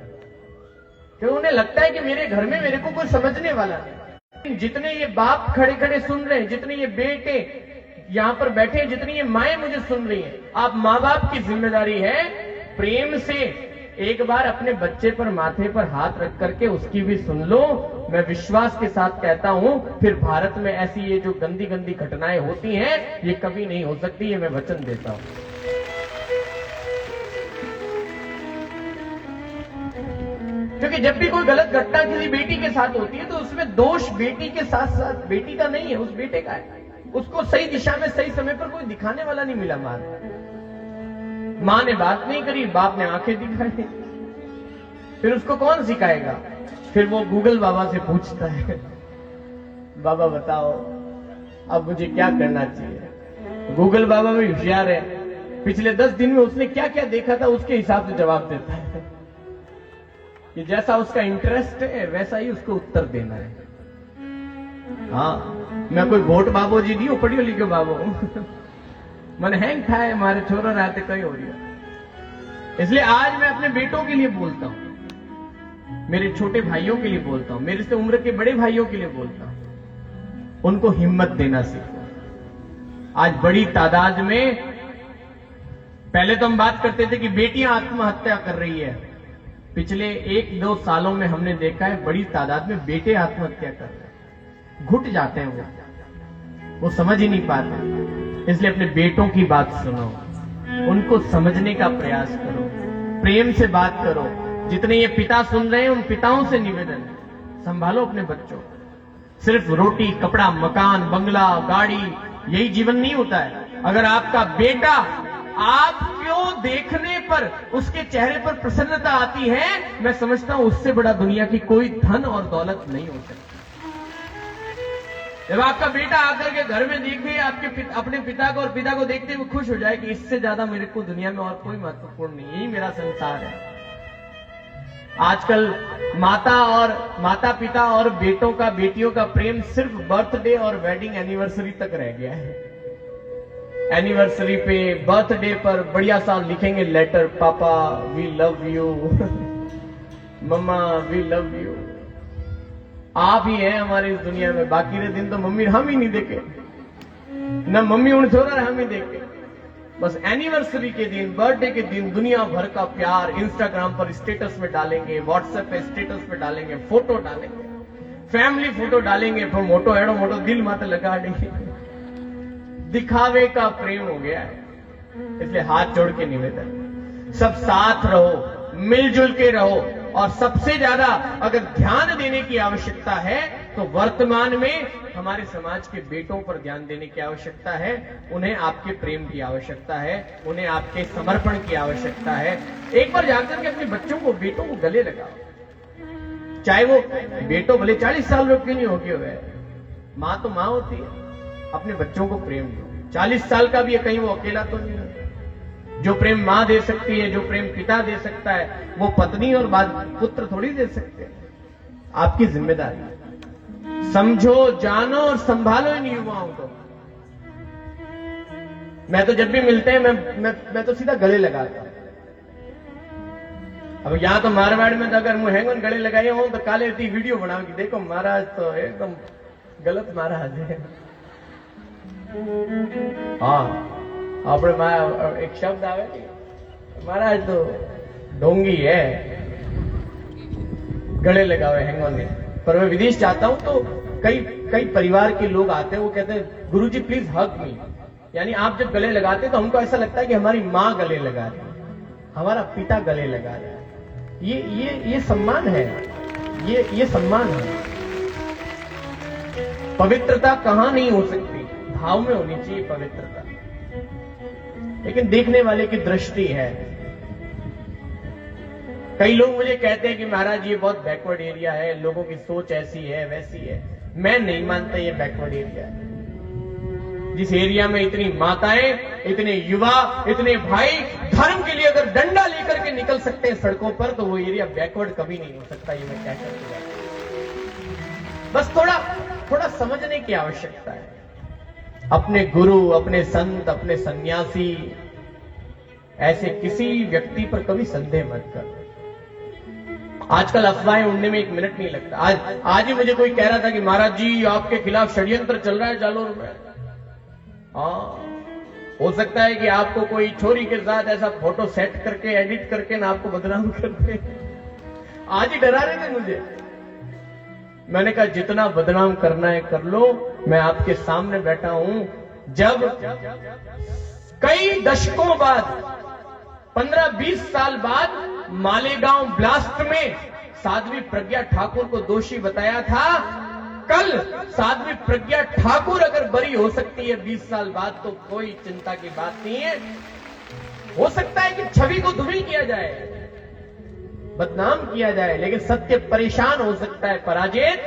क्योंकि उन्हें लगता है कि मेरे घर में मेरे को कोई समझने वाला नहीं। जितने ये बाप खड़े खड़े सुन रहे हैं, जितने ये बेटे यहां पर बैठे हैं, जितनी ये माएं मुझे सुन रही हैं, आप मां बाप की जिम्मेदारी है प्रेम से एक बार अपने बच्चे पर माथे पर हाथ रख करके उसकी भी सुन लो। मैं विश्वास के साथ कहता हूं, फिर भारत में ऐसी ये जो गंदी गंदी घटनाएं होती हैं ये कभी नहीं हो सकती, ये मैं वचन देता हूं। क्योंकि जब भी कोई गलत घटना किसी बेटी के साथ होती है तो उसमें दोष बेटी के साथ साथ बेटी का नहीं है, उस बेटे का है। उसको सही दिशा में सही समय पर कोई दिखाने वाला नहीं मिला। मां ने बात नहीं करी, बाप ने आंखें दिखाई, फिर उसको कौन सिखाएगा? फिर वो गूगल बाबा से पूछता है, बाबा बताओ अब मुझे क्या करना चाहिए। गूगल बाबा भी होशियार है, पिछले 10 दिन में उसने क्या क्या देखा था उसके हिसाब से जवाब देता है कि जैसा उसका इंटरेस्ट है वैसा ही उसको उत्तर देना है। हाँ, मैं कोई घोट बाबो जी नहीं हूं, पढ़ियो लिखो बाबो मन हैंग था है, हमारे छोरा रहते कहीं हो रही। इसलिए आज मैं अपने बेटों के लिए बोलता हूं, मेरे छोटे भाइयों के लिए बोलता हूं, मेरे से उम्र के बड़े भाइयों के लिए बोलता हूं, उनको हिम्मत देना सीखो। आज बड़ी तादाद में, पहले तो हम बात करते थे कि बेटियां आत्महत्या कर रही है, पिछले 1-2 सालों में हमने देखा है बड़ी तादाद में बेटे आत्महत्या कर रहे हैं। घुट जाते हैं, वो समझ ही नहीं पाते। इसलिए अपने बेटों की बात सुनो, उनको समझने का प्रयास करो, प्रेम से बात करो। जितने ये पिता सुन रहे हैं उन पिताओं से निवेदन है, संभालो अपने बच्चों। सिर्फ रोटी, कपड़ा, मकान, बंगला, गाड़ी यही जीवन नहीं होता है। अगर आपका बेटा आपको देखने पर उसके चेहरे पर प्रसन्नता आती है, मैं समझता हूं उससे बड़ा दुनिया की कोई धन और दौलत नहीं हो सकती। जब आपका बेटा आकर के घर में देखे अपने पिता को और पिता को देखते हुए खुश हो जाए कि इससे ज्यादा मेरे को दुनिया में और कोई महत्वपूर्ण नहीं, यही मेरा संसार है। आजकल माता पिता और बेटों का, बेटियों का प्रेम सिर्फ बर्थडे और वेडिंग एनिवर्सरी तक रह गया है। एनिवर्सरी पे, बर्थडे पर बढ़िया सा लिखेंगे लेटर, पापा वी लव यू, मम्मा वी लव यू। आप ही हैं हमारी इस दुनिया में, बाकी रे दिन तो मम्मी हम ही नहीं देखे, न मम्मी उन छोरा हम ही देखे। बस एनिवर्सरी के दिन, बर्थडे के दिन दुनिया भर का प्यार इंस्टाग्राम पर स्टेटस में डालेंगे, व्हाट्सएप पे स्टेटस पे डालेंगे, फोटो डालेंगे, फैमिली फोटो डालेंगे, फिर मोटो एडो मोटो दिल माथे लगा देंगे। दिखावे का प्रेम हो गया है। इसलिए हाथ जोड़ के निवेदन, सब साथ रहो, मिलजुल के रहो, और सबसे ज्यादा अगर ध्यान देने की आवश्यकता है तो वर्तमान में हमारे समाज के बेटों पर ध्यान देने की आवश्यकता है। उन्हें आपके प्रेम की आवश्यकता है, उन्हें आपके समर्पण की आवश्यकता है। एक बार जाकर के अपने बच्चों को, बेटों को गले लगाओ, चाहे वो बेटों भले 40 साल क्यों नहीं हो गए हुए, मां तो मां होती है। अपने बच्चों को प्रेम दो, 40 साल का भी है, कहीं वो अकेला तो नहीं है। जो प्रेम मां दे सकती है, जो प्रेम पिता दे सकता है, वो पत्नी और बाद पुत्र थोड़ी दे सकते हैं। आपकी जिम्मेदारी समझो, जानो और संभालो इन युवाओं को। मैं तो जब भी मिलते हैं मैं तो सीधा गले लगाता हूं। अब यहां तो मारवाड़ में तो अगर मुहेंगन गले लगाए हो तो काले वीडियो बनाओ कि देखो महाराज तो एकदम गलत महाराज है। हाँ, આપણે એક શબ્દ આવે ને, महाराज तो ढोंगी है, गले लगावे हैंगोन ने। पर मैं विदेश जाता हूं तो कई परिवार के लोग आते हैं, वो कहते हैं गुरुजी प्लीज हग मी, यानी आप जब गले लगाते हैं तो हमको ऐसा लगता है कि हमारी मां गले लगा रही है, हमारा पिता गले लगा रहा है। ये सम्मान है, ये सम्मान है। पवित्रता कहां नहीं हो सकती, भाव में होनी चाहिए पवित्रता, लेकिन देखने वाले की दृष्टि है। कई लोग मुझे कहते हैं कि महाराज ये बहुत बैकवर्ड एरिया है, लोगों की सोच ऐसी है वैसी है। मैं नहीं मानता ये बैकवर्ड एरिया है। जिस एरिया में इतनी माताएं, इतने युवा, इतने भाई धर्म के लिए अगर डंडा लेकर के निकल सकते हैं सड़कों पर, तो वो एरिया बैकवर्ड कभी नहीं हो सकता। ये मैं क्या कहता हूं, बस थोड़ा समझने की आवश्यकता है। अपने गुरु, अपने संत, अपने सन्यासी, ऐसे किसी व्यक्ति पर कभी संदेह मत कर। आजकल अफवाहें उड़ने में 1 मिनट नहीं लगता। आज ही मुझे कोई कह रहा था कि महाराज जी आपके खिलाफ षड्यंत्र चल रहा है जालोर में। हो सकता है कि आपको कोई छोरी के साथ ऐसा फोटो सेट करके एडिट करके ना आपको बदनाम कर दे। आज ही डरा रहे थे मुझे। मैंने कहा जितना बदनाम करना है कर लो, मैं आपके सामने बैठा हूं। जब कई दशकों बाद, 15-20 साल बाद मालेगांव ब्लास्ट में साध्वी प्रज्ञा ठाकुर को दोषी बताया था, कल साध्वी प्रज्ञा ठाकुर अगर बरी हो सकती है 20 साल बाद, तो कोई चिंता की बात नहीं है। हो सकता है कि छवि को धूमिल किया जाए, बदनाम किया जाए, लेकिन सत्य परेशान हो सकता है, पराजित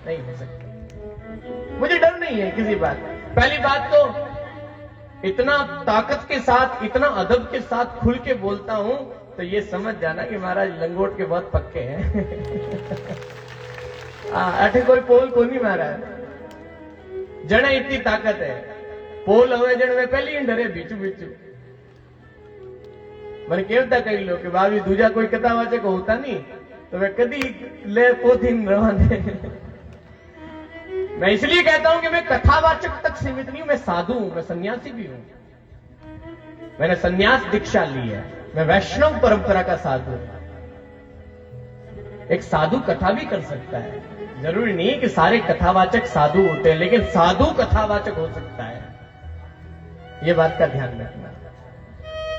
नहीं हो सकता। मुझे डर नहीं है किसी बात। पहली बात तो इतना ताकत के साथ, इतना अदब के साथ खुल के बोलता हूं, तो ये समझ जाना कि महाराज लंगोट के बहुत पक्के हैं। अठे कोई पोल को नहीं महाराज, जने इतनी ताकत है। पोल हवे जण में पहली ही डरे बीचू बीचू। मैंने कहता कई लोग कि भाभी दूजा कोई कथावाचक होता नहीं तो वे कदी ले पोथी रवा दे। मैं इसलिए कहता हूं कि मैं कथावाचक तक सीमित नहीं हूं, मैं साधु हूं, मैं सन्यासी भी हूं। मैंने सन्यास दीक्षा ली है, मैं वैष्णव परंपरा का साधु हूं। एक साधु कथा भी कर सकता है, जरूरी नहीं है कि सारे कथावाचक साधु होते हैं, लेकिन साधु कथावाचक हो सकता है। यह बात का ध्यान रखना।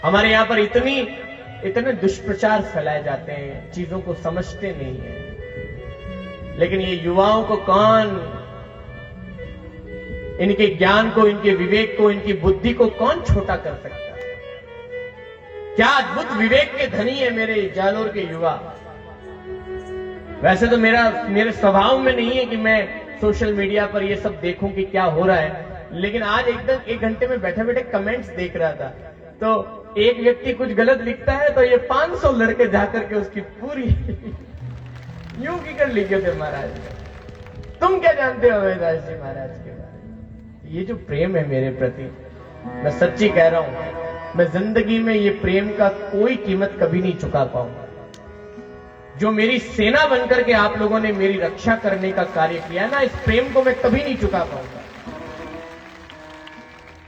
हमारे यहां पर इतने दुष्प्रचार फैलाए जाते हैं, चीजों को समझते नहीं है। लेकिन ये युवाओं को कौन, इनके ज्ञान को, इनके विवेक को, इनकी बुद्धि को कौन छोटा कर सकता है? क्या अद्भुत विवेक के धनी है मेरे जालोर के युवा। वैसे तो मेरे स्वभाव में नहीं है कि मैं सोशल मीडिया पर ये सब देखूं कि क्या हो रहा है, लेकिन आज एकदम 1 घंटे में बैठे बैठे कमेंट्स देख रहा था, तो एक व्यक्ति कुछ गलत लिखता है तो ये 500 लड़के जाकर के उसकी पूरी यूं की कर लिखे थे महाराज। तुम क्या जानते हो वेदास जी महाराज के बारे में? ये जो प्रेम है मेरे प्रति, मैं सच्ची कह रहा हूं, मैं जिंदगी में ये प्रेम का कोई कीमत कभी नहीं चुका पाऊंगा। जो मेरी सेना बनकर के आप लोगों ने मेरी रक्षा करने का कार्य किया ना, इस प्रेम को मैं कभी नहीं चुका पाऊंगा।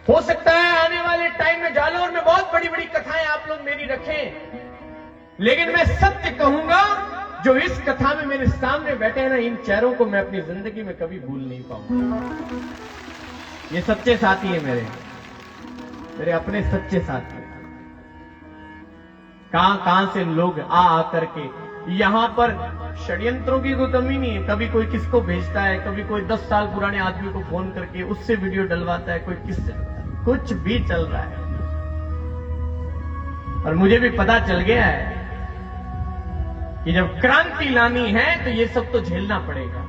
हो सकता है आने वाले टाइम में जालोर में बहुत बड़ी बड़ी कथाएं आप लोग मेरी रखें, लेकिन मैं सत्य कहूंगा, जो इस कथा में मेरे सामने बैठे हैं ना, इन चेहरों को मैं अपनी जिंदगी में कभी भूल नहीं पाऊंगा। ये सच्चे साथी है मेरे अपने सच्चे साथी। कहां से लोग आ करके यहां पर षड्यंत्रों की कोई कमी नहीं है। कभी कोई किसको भेजता है, कभी कोई 10 साल पुराने आदमी को फोन करके उससे वीडियो डलवाता है, कोई किससे, कुछ भी चल रहा है। और मुझे भी पता चल गया है कि जब क्रांति लानी है तो ये सब तो झेलना पड़ेगा।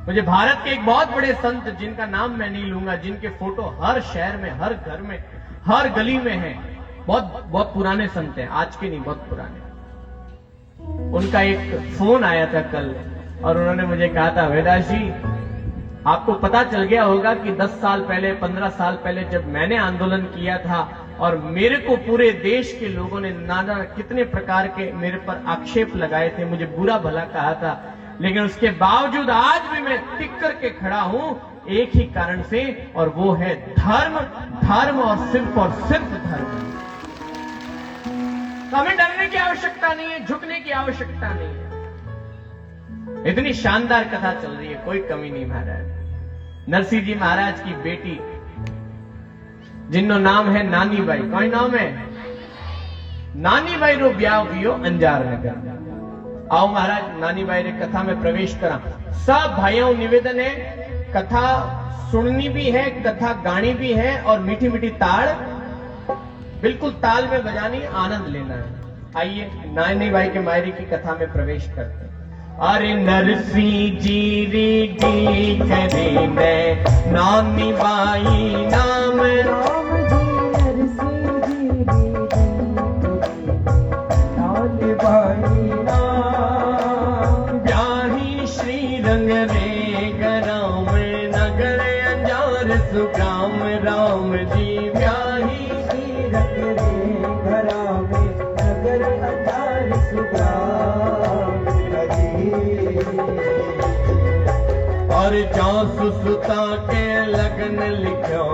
मुझे भारत के एक बहुत बड़े संत, जिनका नाम मैं नहीं लूंगा, जिनके फोटो हर शहर में, हर घर में, हर गली में है, बहुत पुराने संत हैं, आज के नहीं, बहुत पुराने। उनका एक फोन आया था कल और उन्होंने मुझे कहा था, वेदास जी आपको पता चल गया होगा कि 10 साल पहले, 15 साल पहले जब मैंने आंदोलन किया था और मेरे को पूरे देश के लोगों ने नाना कितने प्रकार के मेरे पर आक्षेप लगाए थे, मुझे बुरा भला कहा था, लेकिन उसके बावजूद आज भी मैं टिक करके खड़ा हूं एक ही कारण से, और वो है धर्म, धर्म और सिर्फ धर्म। तो हमें डरने की आवश्यकता नहीं है, झुकने की आवश्यकता नहीं है। इतनी शानदार कथा चल रही है, कोई कमी नहीं महाराज। नरसिंह जी महाराज की बेटी, जिन्नो नाम है नानी बाई, कोई नाम है नानी बाई रो ब्याह हुयो अंजार नगर। आओ महाराज नानी बाई रे कथा में प्रवेश करा। सब भाइयों निवेदन है, कथा सुननी भी है, कथा गानी भी है, और मीठी मीठी ताड़ बिल्कुल ताल में बजानी, आनंद लेना है। आइए नानी बाई के मायरे की कथा में प्रवेश करते हैं। अरे नरसी जीरी डी करे ने नानी बाई नाम राम जी नरसिंह जी भाई नाम ब्याही श्री रंग रे गराम नगर अंजार सुग्राम राम जी ब्याही श्री रंग रे घरा में नगर अंजार सुग्राम हरी और जासु सुता के लगन लिखो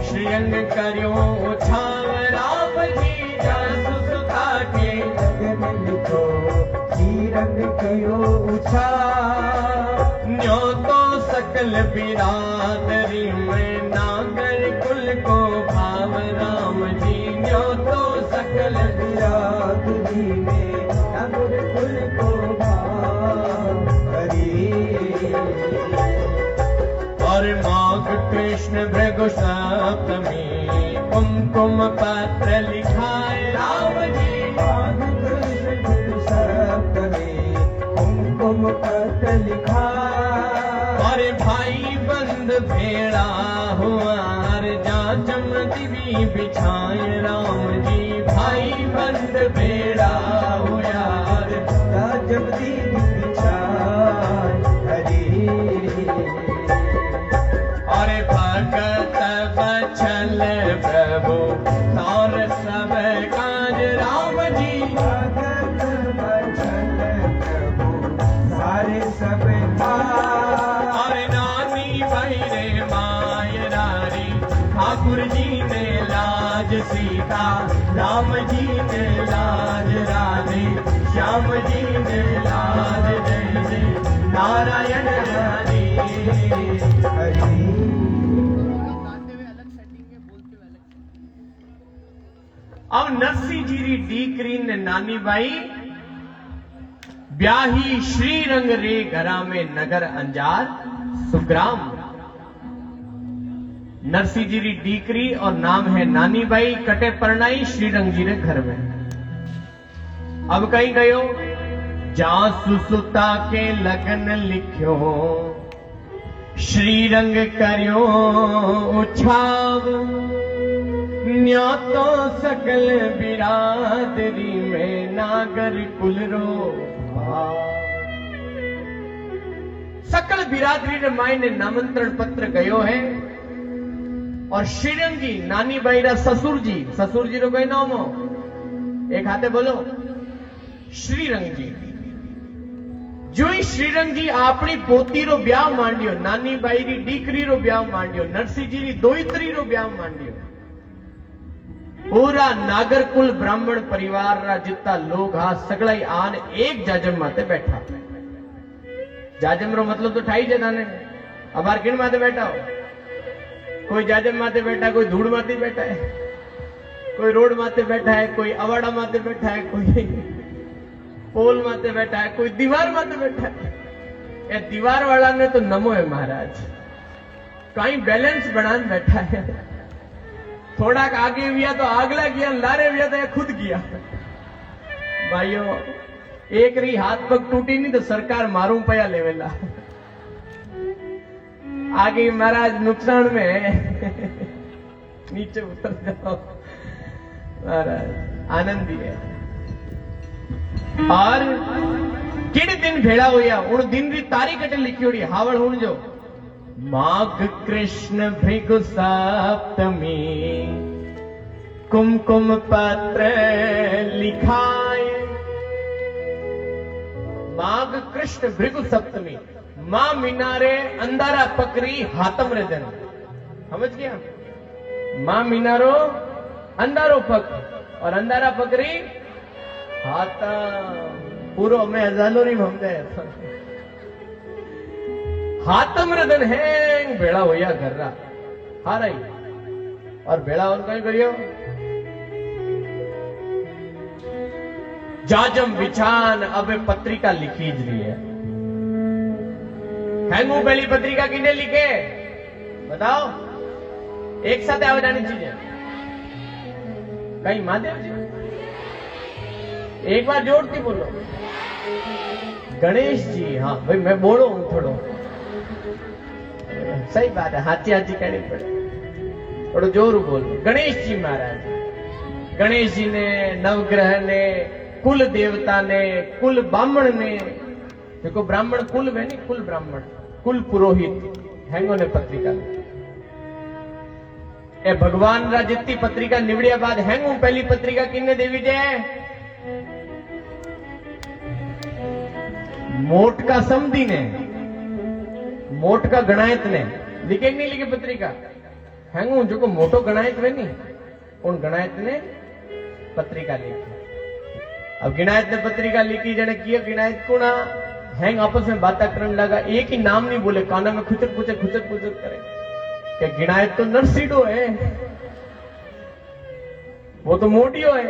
श्रीअंग करियो उछाव राम जी जासु सुता के लगन लिखो श्री रंग कयो उछा न्यो तो सकल बिरादरी में नागर कुल को भाव राम जी न्यो तो सकल बिरादरी में नगर कुल को भाव हरी और माघ कृष्ण भृगु सप्तमी कुमकुम पत्र लिखाए राम जी माघ कृष्ण सप्तमी कुमकुम पत्र लिखा और भाई बंद भेड़ा हुआ जाचम दिवी बिछाए राम जी भाई बंद भेड़ा हुआ जब दीदी बिछाए हरी और भगत बचल प्रभु और सब काज राम जी भगत बचन प्रभु सारे सब और नानी भैरे माय रारी ठाकुर जी ने लाज सीता राम जी ने लाज राधे श्याम जी ने लाज जय जय नारायण हरि हरी अब नरसी जीरी डीकरी ने नानी बाई ब्याही श्री रंग रे घरा में नगर अंजार सुग्राम नरसी जीरी डीकरी और नाम है नानी बाई कटे परनाई श्रीरंग जी रे घर में अब कहीं गयो जासु सुता के लगन लिख्यो श्रीरंग करियो उछाव न्यो तो सकल बिरादरी में नागर कुल रो भाव। सकल बिरादरी ने माई ने नामंत्रण पत्र गयो है और श्रीरंग जी नानी बाईरा ससुर जी रो कोई नाम हो एक हाथे बोलो श्रीरंग जी जो ही श्रीरंग जी अपनी पोती रो ब्याह मांडियो नानी बाई री डीकरी रो ब्याह मांडियो नरसी जी री दोहित्री रो ब्याह मांडियो पूरा नागरकुल ब्राह्मण परिवार रा जितना लोग हा सगलाई आन एक जाजम माते बैठा जाजम रो मतलब तो ठाई जे थाने अबार किन माते बैठा हो कोई जाजम माते बैठा कोई धूड़ माते बैठा है कोई रोड माते बैठा है कोई अवाड़ा माते बैठा है कोई पोल माते बैठा है कोई दीवार माते बैठा है ये दीवार वाला ने तो नमो है महाराज कहीं बैलेंस बनान बैठा है थोड़ा आगे गया तो आगला गया लारे गया तो खुद गया भाइयों एक री हाथ पग टूटी नहीं तो सरकार मारूं पया लेवेला आगे महाराज नुकसान में नीचे उतर जाओ महाराज आनंदी है और किड़ दिन भेड़ा होया उन दिन री तारीख अटे लिखी हावड़ हूं जो माघ कृष्ण भृगु सप्तमी कुमकुम पत्र लिखाए माघ कृष्ण भृगु सप्तमी मां मीनारे अंधारा पकड़ी हाथम रे दिन समझ गया मां मीनारो अंधारो पक और अंधारा पकड़ी हाथम पूरो में हजारों री हमदे हाथम रदन हैंग बेड़ा होया घर रा हाराई और बेड़ा और कहीं करियो जाजम विचान अब पत्रिका लिखी ज रही है हैंगू पहली पत्रिका किने लिखे बताओ एक साथ आ जानी चीजें कहीं महादेव जी एक बार जोर के बोलो गणेश जी, हाँ भाई मैं बोलो हूं थोड़ो, सही बात है, हाथी हाथी कहनी पड़े, थोड़ो जोर बोल। गणेश जी महाराज, गणेश जी ने, नवग्रह ने, कुल देवता ने, कुल ब्राह्मण ने, देखो ब्राह्मण कुल वे नहीं, कुल ब्राह्मण, कुल पुरोहित हैंगो ने पत्रिका ए भगवान रा जितनी पत्रिका निवड़िया बाद हैंगू पहली पत्रिका किन्ने देवी जय मोट का समधी ने, मोट का गणायत ने लिखे नहीं लिखे पत्रिका हैंगू जो को मोटो गणायत वे नहीं, उन गणायत ने पत्रिका लिखी। अब गिनायत ने पत्रिका लिखी, जने किया गिनायत कुणा हैंग आपस में बातें करने लगा, एक ही नाम नहीं बोले, काना में खुचर खुचर करे कि गिनायत तो नरसिडो है, वो तो मोटियो है,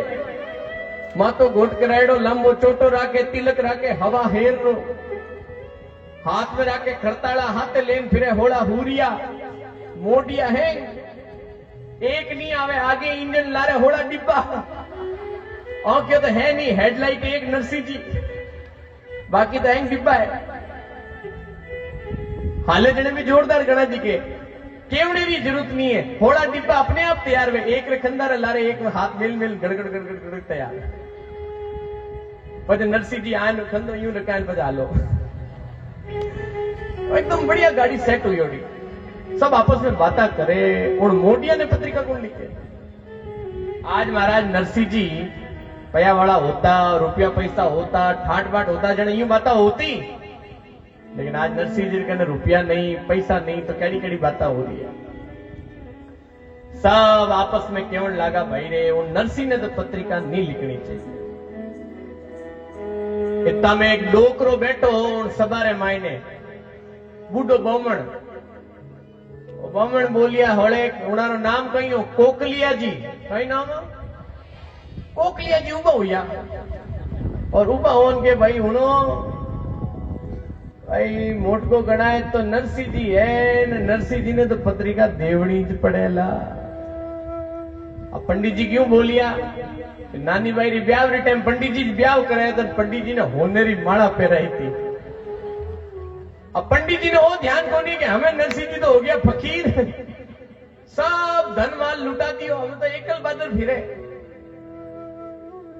मातो घोट करायडो, लंबो चोटो राके, तिलक राके, हवा हेर रो, हाथ में राके खड़ताड़ा हाथे लेन फिरे, होड़ा हुरिया, मोटिया है, एक नहीं आवे आगे इंजन लारे होड़ा डिब्बा, आंखें तो है नहीं, हेडलाइट एक नरसी जी, बाकी तो हैंग डिब्बा है। हाले जने भी जोरदार गणा जी के केवड़े भी जरूरत नहीं है, होड़ा डिब्बा अपने आप तैयार हुए, एक रे खंदार लारे, एक में हाथ मेल मेल गड़गड़ गड़गड़ गड़गड़ तैयार। પછી નરસિંહજી આનો ખંદો यूं रखायल પછી હાલો एकदम बढ़िया गाड़ी सेट हुई होगी, सब आपस में बातें करे। और मोडिया ने पत्रिका कौन लिखे? आज महाराज नरसिंह जी पया वाला होता, रुपया पैसा होता, ठाट बाट होता, जने यूं बातें होती, लेकिन आज नरसिंह जी के रुपया नहीं, पैसा नहीं, तो कैडी कैडी बातें हो रही है। सब आपस में केवल लागा भाई रे, वो नरसिंह ने तो पत्रिका नहीं लिखनी चाहिए। इतना में एक डोकरो बैठो सबारे मायने बूढ़ो बामण, बामण बोलिया होले, उनारो नाम कही हो कोकलिया जी, कई नाम कोकलिया जी उबा हुआ, और उबा होन के भाई हुनो भाई मोटको गणाए तो नरसिंह जी है, नरसिंह जी ने तो पत्रिका देवनी ज पड़ेला। अब पंडित जी क्यों बोलिया, नानी भाई री ब्याह रे टाइम पंडित जी ब्याह करे तो पंडित जी ने होनेरी माला पहराई थी। अब पंडित जी ने वो ध्यान को नहीं कि हमें नरसिंह जी तो हो गया फकीर, सब धन माल लुटा दियो, हम तो एकल बादल फिरे।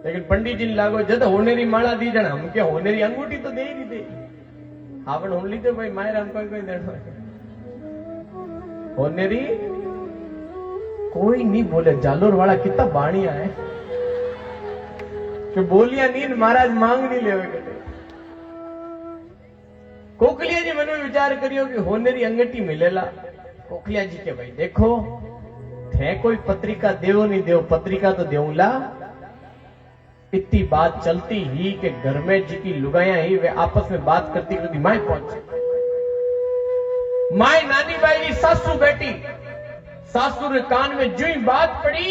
लेकिन पंडित जी ने लागो जद होनेरी माला दी जन, हम क्या होनेरी अंगूठी तो दे ही नहीं दे, आपण होन लीधो भाई मायर हम कोई देना होनेरी कोई नहीं बोले। जालोर वाला कितना बाणिया है कि बोलिया नींद महाराज मांग नहीं ले। कोकलिया जी मन में विचार करियो कि होनेरी अंगठी मिलेला। कोकलिया जी के भाई देखो थे कोई पत्रिका देव नहीं देव, पत्रिका तो देऊला। इतनी बात चलती ही कि घर में जी की लुगाइयां ही वे आपस में बात करती करती माए पहुंचे। माए नानी बाई सासू बेटी, सासू रे कान में जुई बात पड़ी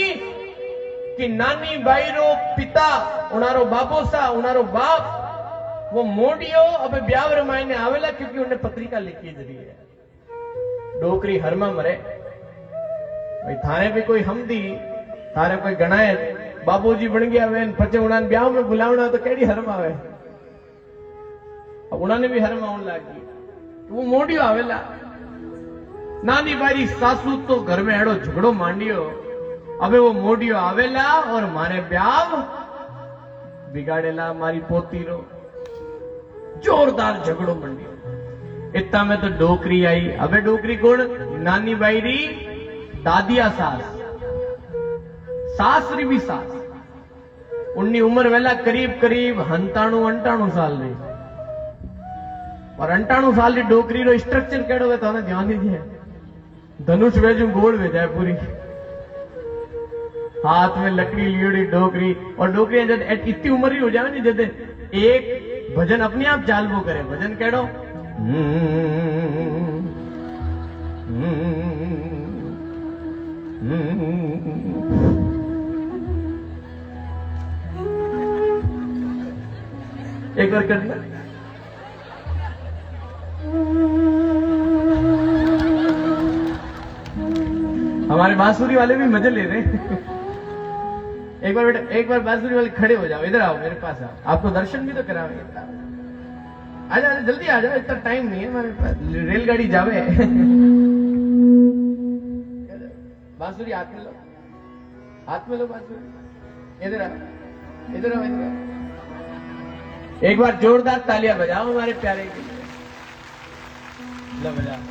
कि नानी बाई रो पिता उनारो बाबो सा उनारो बाप वो मोडियो अब ब्यावर मायने आवेला, क्योंकि उन्हें पत्रिका लिखी जरी है। डोकरी हरमा मरे भाई, थारे भी कोई हमदी, थारे कोई गणाए बाबूजी बन गया वे, पचे उन्होंने ब्याह में बुलावना तो केड़ी हरम आवे। अब उन्होंने भी हरम आने लगी, वो मोडियो आवेला। नानी बारी सासू तो घर में एड़ो झगड़ो मांडियो, अबे वो मोडियो आवेला और मारे ब्याह बिगाड़ेला मारी पोती रो। जोरदार झगड़ो मंडियो। इतना में तो डोकरी आई। अबे डोकरी कौन? नानी बाई री दादिया सास, सास री भी सास। उन्नी उम्र वेला करीब करीब 97-98 साल री, और 98 साल री डोकरी रो स्ट्रक्चर केड़ो वे तो ध्यान नहीं दिया। धनुष वेजू गोल वे जाए पूरी, हाथ में लकड़ी लियोड़ी डोकरी। और डोकरी जब इतनी उम्र ही हो जाए ना, जब एक भजन अपने आप चालबो करे। भजन केड़ो? एक बार करना। हमारे बांसुरी वाले भी मजे ले रहे हैं। एक बार बेटा, एक बार बांसुरी वाले खड़े हो जाओ, इधर आओ मेरे पास आओ, आपको दर्शन भी तो कराएंगे। आजा जल्दी आ जाओ, इतना टाइम नहीं है हमारे पास, रेलगाड़ी जावे। बांसुरी हाथ में लो, हाथ में लो बांसुरी। इधर आओ, इधर आओ, इधर आओ। एक बार जोरदार तालियां बजाओ हमारे प्यारे के लिए। लो बजाओ।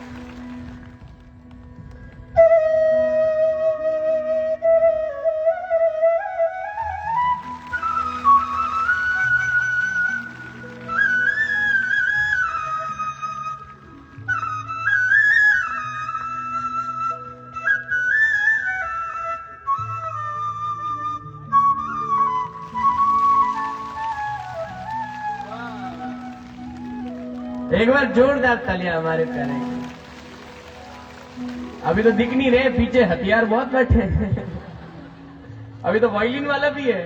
एक बार जोरदार तालियां हमारे प्यारे। अभी तो दिख नहीं रहे, पीछे हथियार बहुत बैठे हैं। अभी तो वायलिन वाला भी है।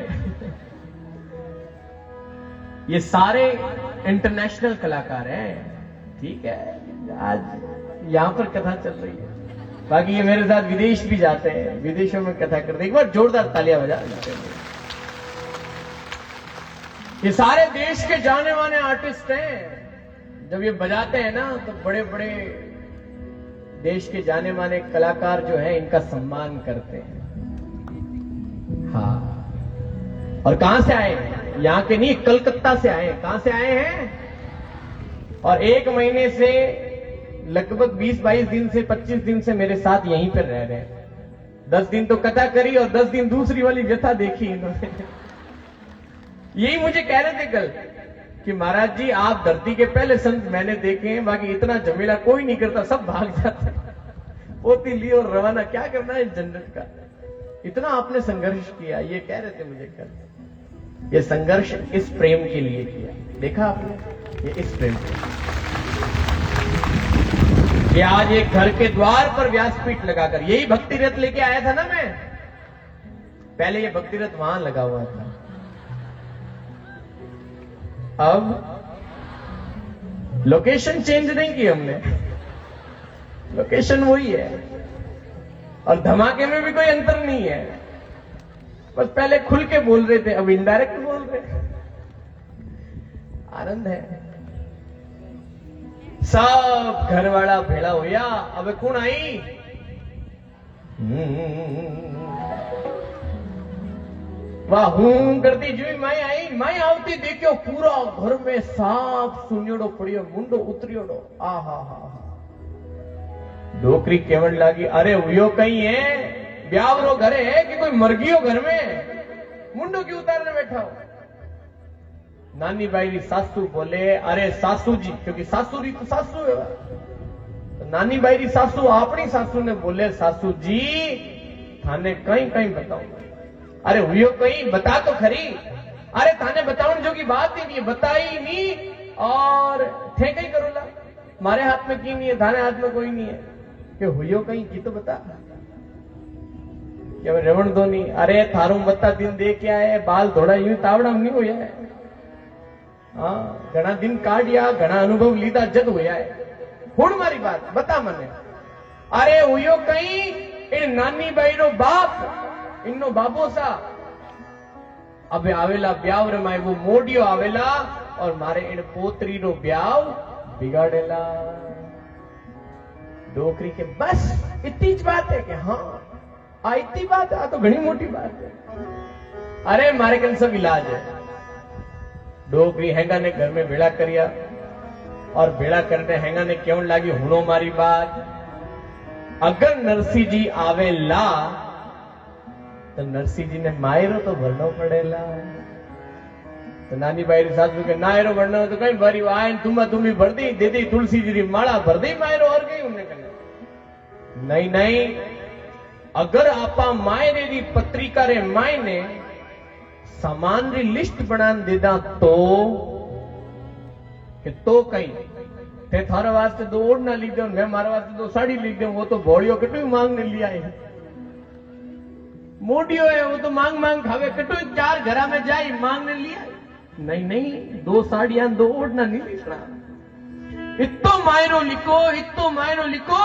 ये सारे इंटरनेशनल कलाकार हैं, ठीक है। आज यहां पर कथा चल रही है, बाकी ये मेरे साथ विदेश भी जाते हैं, विदेशों में कथा करते हैं। एक बार जोरदार तालियां बजा। ये सारे देश के जाने माने आर्टिस्ट हैं। जब ये बजाते हैं ना तो बड़े बड़े देश के जाने माने कलाकार जो है इनका सम्मान करते हैं। हाँ, और कहां से आए हैं? यहां के नहीं, कलकत्ता से आए हैं। कहां से आए हैं? और 1 महीने से लगभग 20-22 दिन से 25 दिन से मेरे साथ यहीं पर रह रहे हैं। 10 दिन तो कथा करी और 10 दिन दूसरी वाली व्यथा देखी इन्होंने। यही मुझे कह रहे थे कल कि महाराज जी आप धरती के पहले संत मैंने देखे हैं, बाकी इतना झमेला कोई नहीं करता, सब भाग जाते। पोती ली और रवाना, क्या करना है झंझट का। इतना आपने संघर्ष किया, ये कह रहे थे मुझे कल। ये संघर्ष इस प्रेम के लिए किया, देखा आपने, ये इस प्रेम के लिए। ये आज एक घर के द्वार पर व्यासपीठ लगाकर, यही भक्ति रथ लेके आया था ना मैं। पहले ये भक्ति रथ वहां लगा हुआ था, अब लोकेशन चेंज नहीं की हमने, लोकेशन वही है। और धमाके में भी कोई अंतर नहीं है, बस पहले खुल के बोल रहे थे, अब इनडायरेक्ट बोल रहे। आनंद है। सब घर वाला भेड़ा होया, अब कौन आई? वाह हूं करती जुई माई आई। माई आवती देखियो पूरा घर में साफ सुनियोड़ो पड़ियो, मुंडो उतरियोड़ो। आ हा। डोकरी केवड़ लागी, अरे वो कहीं है, ब्यावरो घरे है कि कोई मर गयो घर में, मुंडो क्यों उतारने बैठा हो? नानी बाई री सासू बोले, अरे सासू जी, क्योंकि सासू री तो सासू है। तो नानी बाई री सासू अपनी सासू ने बोले, सासू जी थाने कहीं कहीं बताओ। अरे हुयो कहीं बता तो खरी। अरे थाने बताउन जो की बात ही नहीं, बताई नहीं और थे कहीं करोला, मारे हाथ में की नहीं है, थाने हाथ में कोई नहीं है कि हुयो कहीं की तो बता। क्या रेवण दो नहीं? अरे थारू बता दिन दे क्या है, बाल थोड़ा यूं तावड़ा नहीं होया है। हाँ घना दिन काढ़िया, घना अनुभव लीधा जद होया है। हुण मारी बात बता मने। अरे हुयो कहीं इन नानी बाई रो बाप, इन्नो बाबो सा अब आवेला ब्याव रे माए वो मोडियो आवेला और मारे इन पोतरी रो ब्याव बिगाड़ेला। डोकरी के बस इतनी बात है कि हाँ इतनी बात है, तो घनी मोटी बात है। अरे मारे कन सब इलाज है। डोकरी हैंगा ने घर में भेड़ा करिया और भेड़ा करने हैंगा ने क्यों लागी हुनो मारी बात। अगर नरसिंह जी आवेला तो नरसिंह जी ने मायरो तो भरनो पड़ेला। तो नानी बाई सासू के नायरो भरनो तो कहीं भरी आए तुम्हें भर दी दीदी तुलसी जी की माला भर दी मायरो और कहीं उन्हें कहना नहीं। अगर आपा मायरे री पत्रिका रे मायने सामान री लिस्ट बना देदा तो कि तो कहीं ते थारे वास्ते 2 ओढ़ना लिख दो, मैं मारे वास्ते 2 साड़ी लिख दूं, वो तो भोड़ियो कटू मांगने लिया है। मोडियो है वो तो मांग खावे, कटो 4 घरा में जाई मांगने लिया। नहीं 2 साड़ियां 2 ओढ़ना नहीं लिखना। इतो मायरो लिखो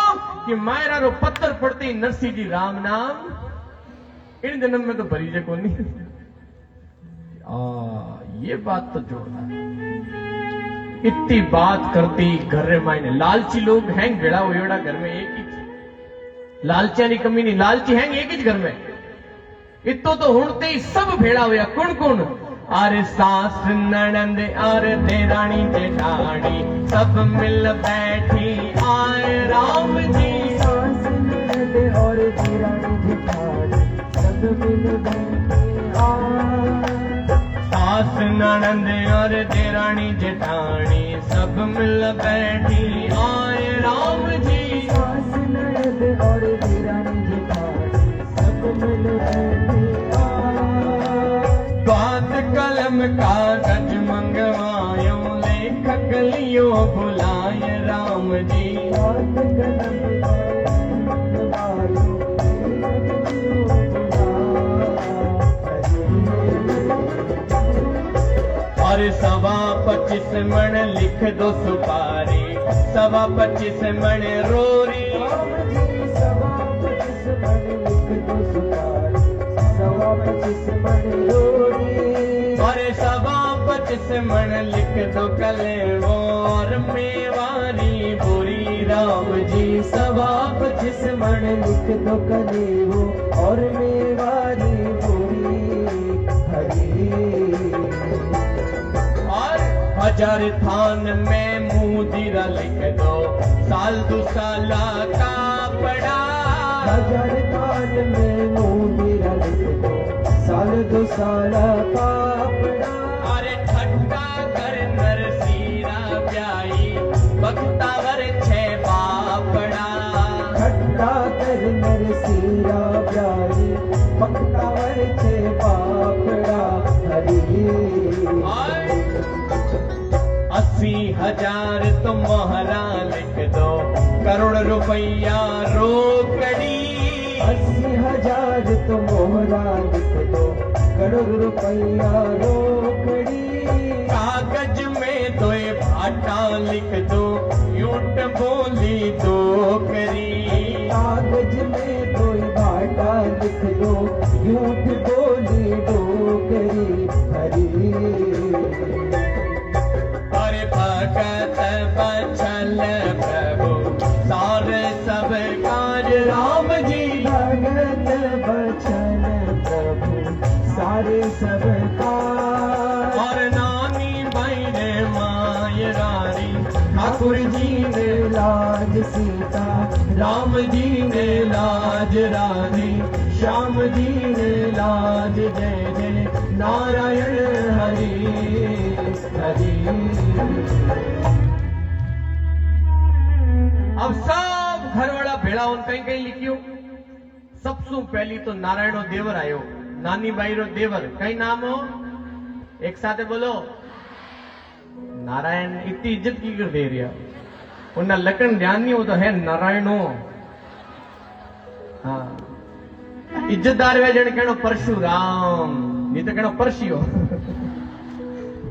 कि मायरा रो पत्थर पड़ते ही नरसिंह जी राम नाम इन जन्म में तो भरी जे को नहीं। ये बात तो जोड़ना इतनी बात करती घर में मायने लालची लोग हैं भेड़ा हुएड़ा घर में एक ही लालचा की कमी नहीं, लालची हैं एक ही घर में। इतो तो हुणते ही सब भेड़ा हुआ। कौन कौन? अरे सास ननंद अरे देरानी जेठानी सब मिल बैठी आए राम जी। सास ननद और देरानी जेठानी सब मिल बैठे आए। सास ननंद और देरानी जेठानी सब मिल बैठी आए राम जी। सास ननद और देरानी जेठानी सब मिल बैठे आए। बात कलम कागज मंगवायो लेखक लियो बुलाए राम जी। बात कलम मंगवायो और 25 मण लिख दो सुपारी 25 मण रोरी। 25 मन लिख दो सुपारी 25 मन रोरी। और 25 मण लिख दो कलेवो और मेवारी बोरी राम जी। 25 मन लिख दो कलेवो और मेवारी बोरी हरी। और 1000 थान में मुदीरा लिख दो साल दो साला का पड़ा। 1000 थान में मुदीरा लिख दो साल दो साला का पड़ा। अरे ठट्टा कर नरसीरा ब्याई बख्तावर 6 बापड़ा। ठट्टा कर नरसीरा ब्याई बख्तावर 6 बापड़ा हरी। 80,000 तो मोहरा लिख दो करोड़ रुपया रोकड़ी। 80,000 तो मोहरा लिख दो करोड़ रुपया रोकड़ी। कागज में 2 भाटा लिख दो यूट बोली 2 करी। कागज में 2 भाटा लिख दो यूट बोली 2 करी हरी। अरे भगत बचल प्रभु सारे सब काज राम जी। भगत बचन प्रभु सारे सब काज। और नानी बहने माय रानी ठाकुर जी ने लाज सीता राम जी ने लाज रानी श्याम जी ने लाज जय जय नारायण हरि हरि। अब सब घर वाला भेड़ा उन कहीं कहीं लिखियो। सबसु पहली तो नारायणो देवर आयो नानी बाई रो देवर कई नाम हो एक साथ बोलो। नारायण इतनी इज्जत की कर दे रिया उन्ना लकन ध्यान नहीं हो तो है नारायणो। हाँ इज्जतदार वे जन कहनो परशुराम नहीं तो कहनो परशियो।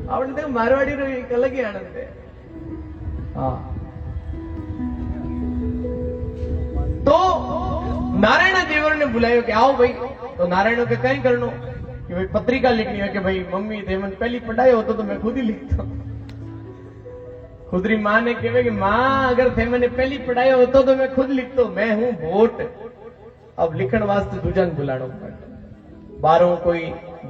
आपने तो मारवाड़ी रो एक अलग ही आनंद है। हाँ तो नारायण देवर ने बुलायो कि आओ भाई। तो नारायण के कहीं करनो कि भाई पत्रिका लिखनी है कि भाई मम्मी देवन पहली पढ़ाई होता तो मैं खुद ही लिखता हूं। खुदरी माँ ने कहे कि माँ अगर थे मैंने पहली पढ़ाई होता तो मैं खुद लिखता। मैं हूं वोट। अब लिखण वास्ते दूजा बुलाणो बारो कोई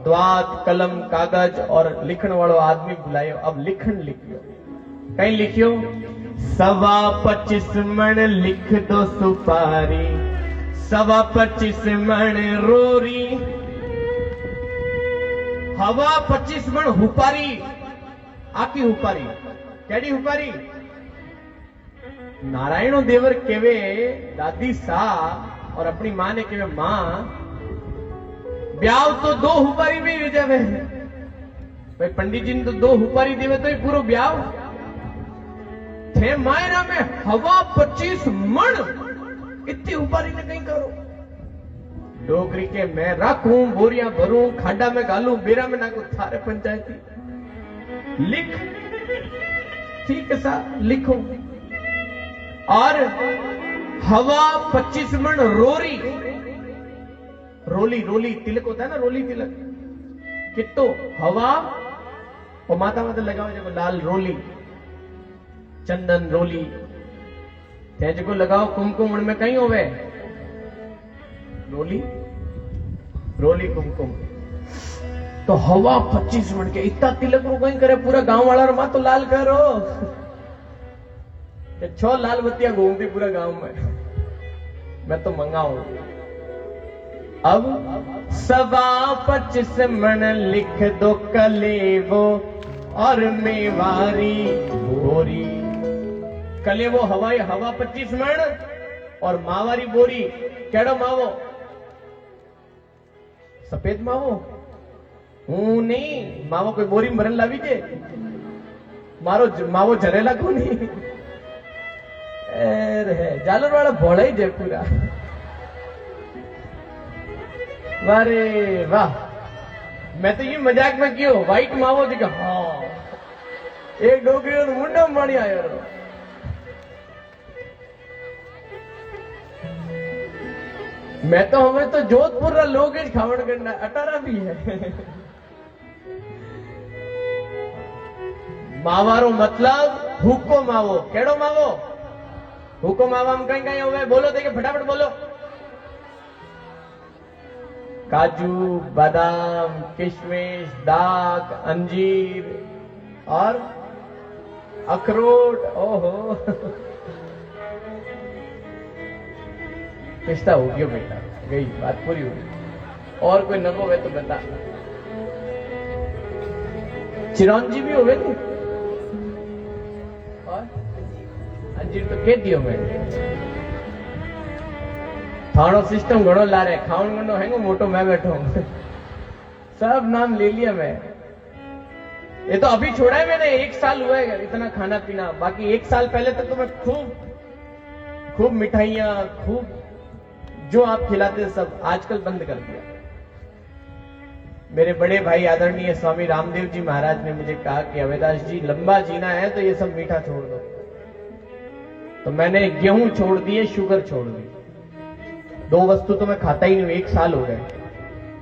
द्वात कलम कागज और लिखण वालों आदमी बुलायो। अब लिखण लिखियो कहीं लिखियो 25 मण लिख दो सुपारी 25 मण रोरी। 25 मण हुपारी आकी हुपारी केड़ी हुपारी। नारायणो देवर केवे दादी सा और अपनी मां ने केवे मां ब्याह तो 2 हुपारी में ही जावे। भाई पंडित जी ने तो 2 हुपारी देवे तो ही पूरो ब्याह थे मायरा में 25 मण इतनी हुपारी ने कहीं करो। डोगरी के मैं रखूं बोरियां भरूं खाडा में गालूं बेरा में नाकू थारे पंचायती लिख ठीक है सा लिखो। और 25 मण रोरी रोली रोली तिलक होता है ना रोली तिलक कितो हवा और माता माता लगाओ जब लाल रोली चंदन रोली तेज को लगाओ कुमकुम में कहीं होवे रोली रोली कुमकुम तो हवा 25 मिनट के इतना तिलक रो कहीं करे पूरा गांव वाला रो तो लाल करो 6 लाल बत्तियां घूमती पूरा गांव में मैं तो मंगाऊं अब 25 मन लिख दो कलेवो और मेवारी बोरी कलेवो हवा 25 मन और मावारी बोरी केड़ो मावो सफेद मावो हूं नहीं मावो कोई बोरी में भरन लावी जे मारो मावो झरेला को नहीं है जालर वाला भोड़ा ही जे पूरा वारे वाह मैं तो ये मजाक में क्यों व्हाइट मावो जी हाँ एक डोकरी तो मुंडा में पानी आयो रो मैं तो हमें तो जोधपुर रा लोग खावण करना अटारा भी है मावारो मतलब हुक्को मावो केड़ो मावो हुक्को मावा में कहीं कहीं होवे बोलो देखे फटाफट बोलो काजू बादाम किशमिश दाक अंजीर और अखरोट ओहो पिस्ता हो गया बेटा गई बात पूरी हुई और कोई नको वे तो बता चिरौंजी भी होवे नी और अंजीर तो कह दियो मैंने थानो सिस्टम घणो ला रहे खावन घणो है मोटो मैं बैठो सब नाम ले लिया मैं ये तो अभी छोड़ा है मैंने 1 साल हुआ है इतना खाना पीना बाकी 1 साल पहले तक तो मैं खूब मिठाइयां खूब जो आप खिलाते सब आजकल बंद कर दिया मेरे बड़े भाई आदरणीय स्वामी रामदेव जी महाराज ने मुझे कहा कि अवेदास जी लंबा जीना है तो ये सब मीठा छोड़ दो तो मैंने गेहूं छोड़ दिए शुगर छोड़ दी 2 वस्तु तो मैं खाता ही नहीं 1 साल हो गए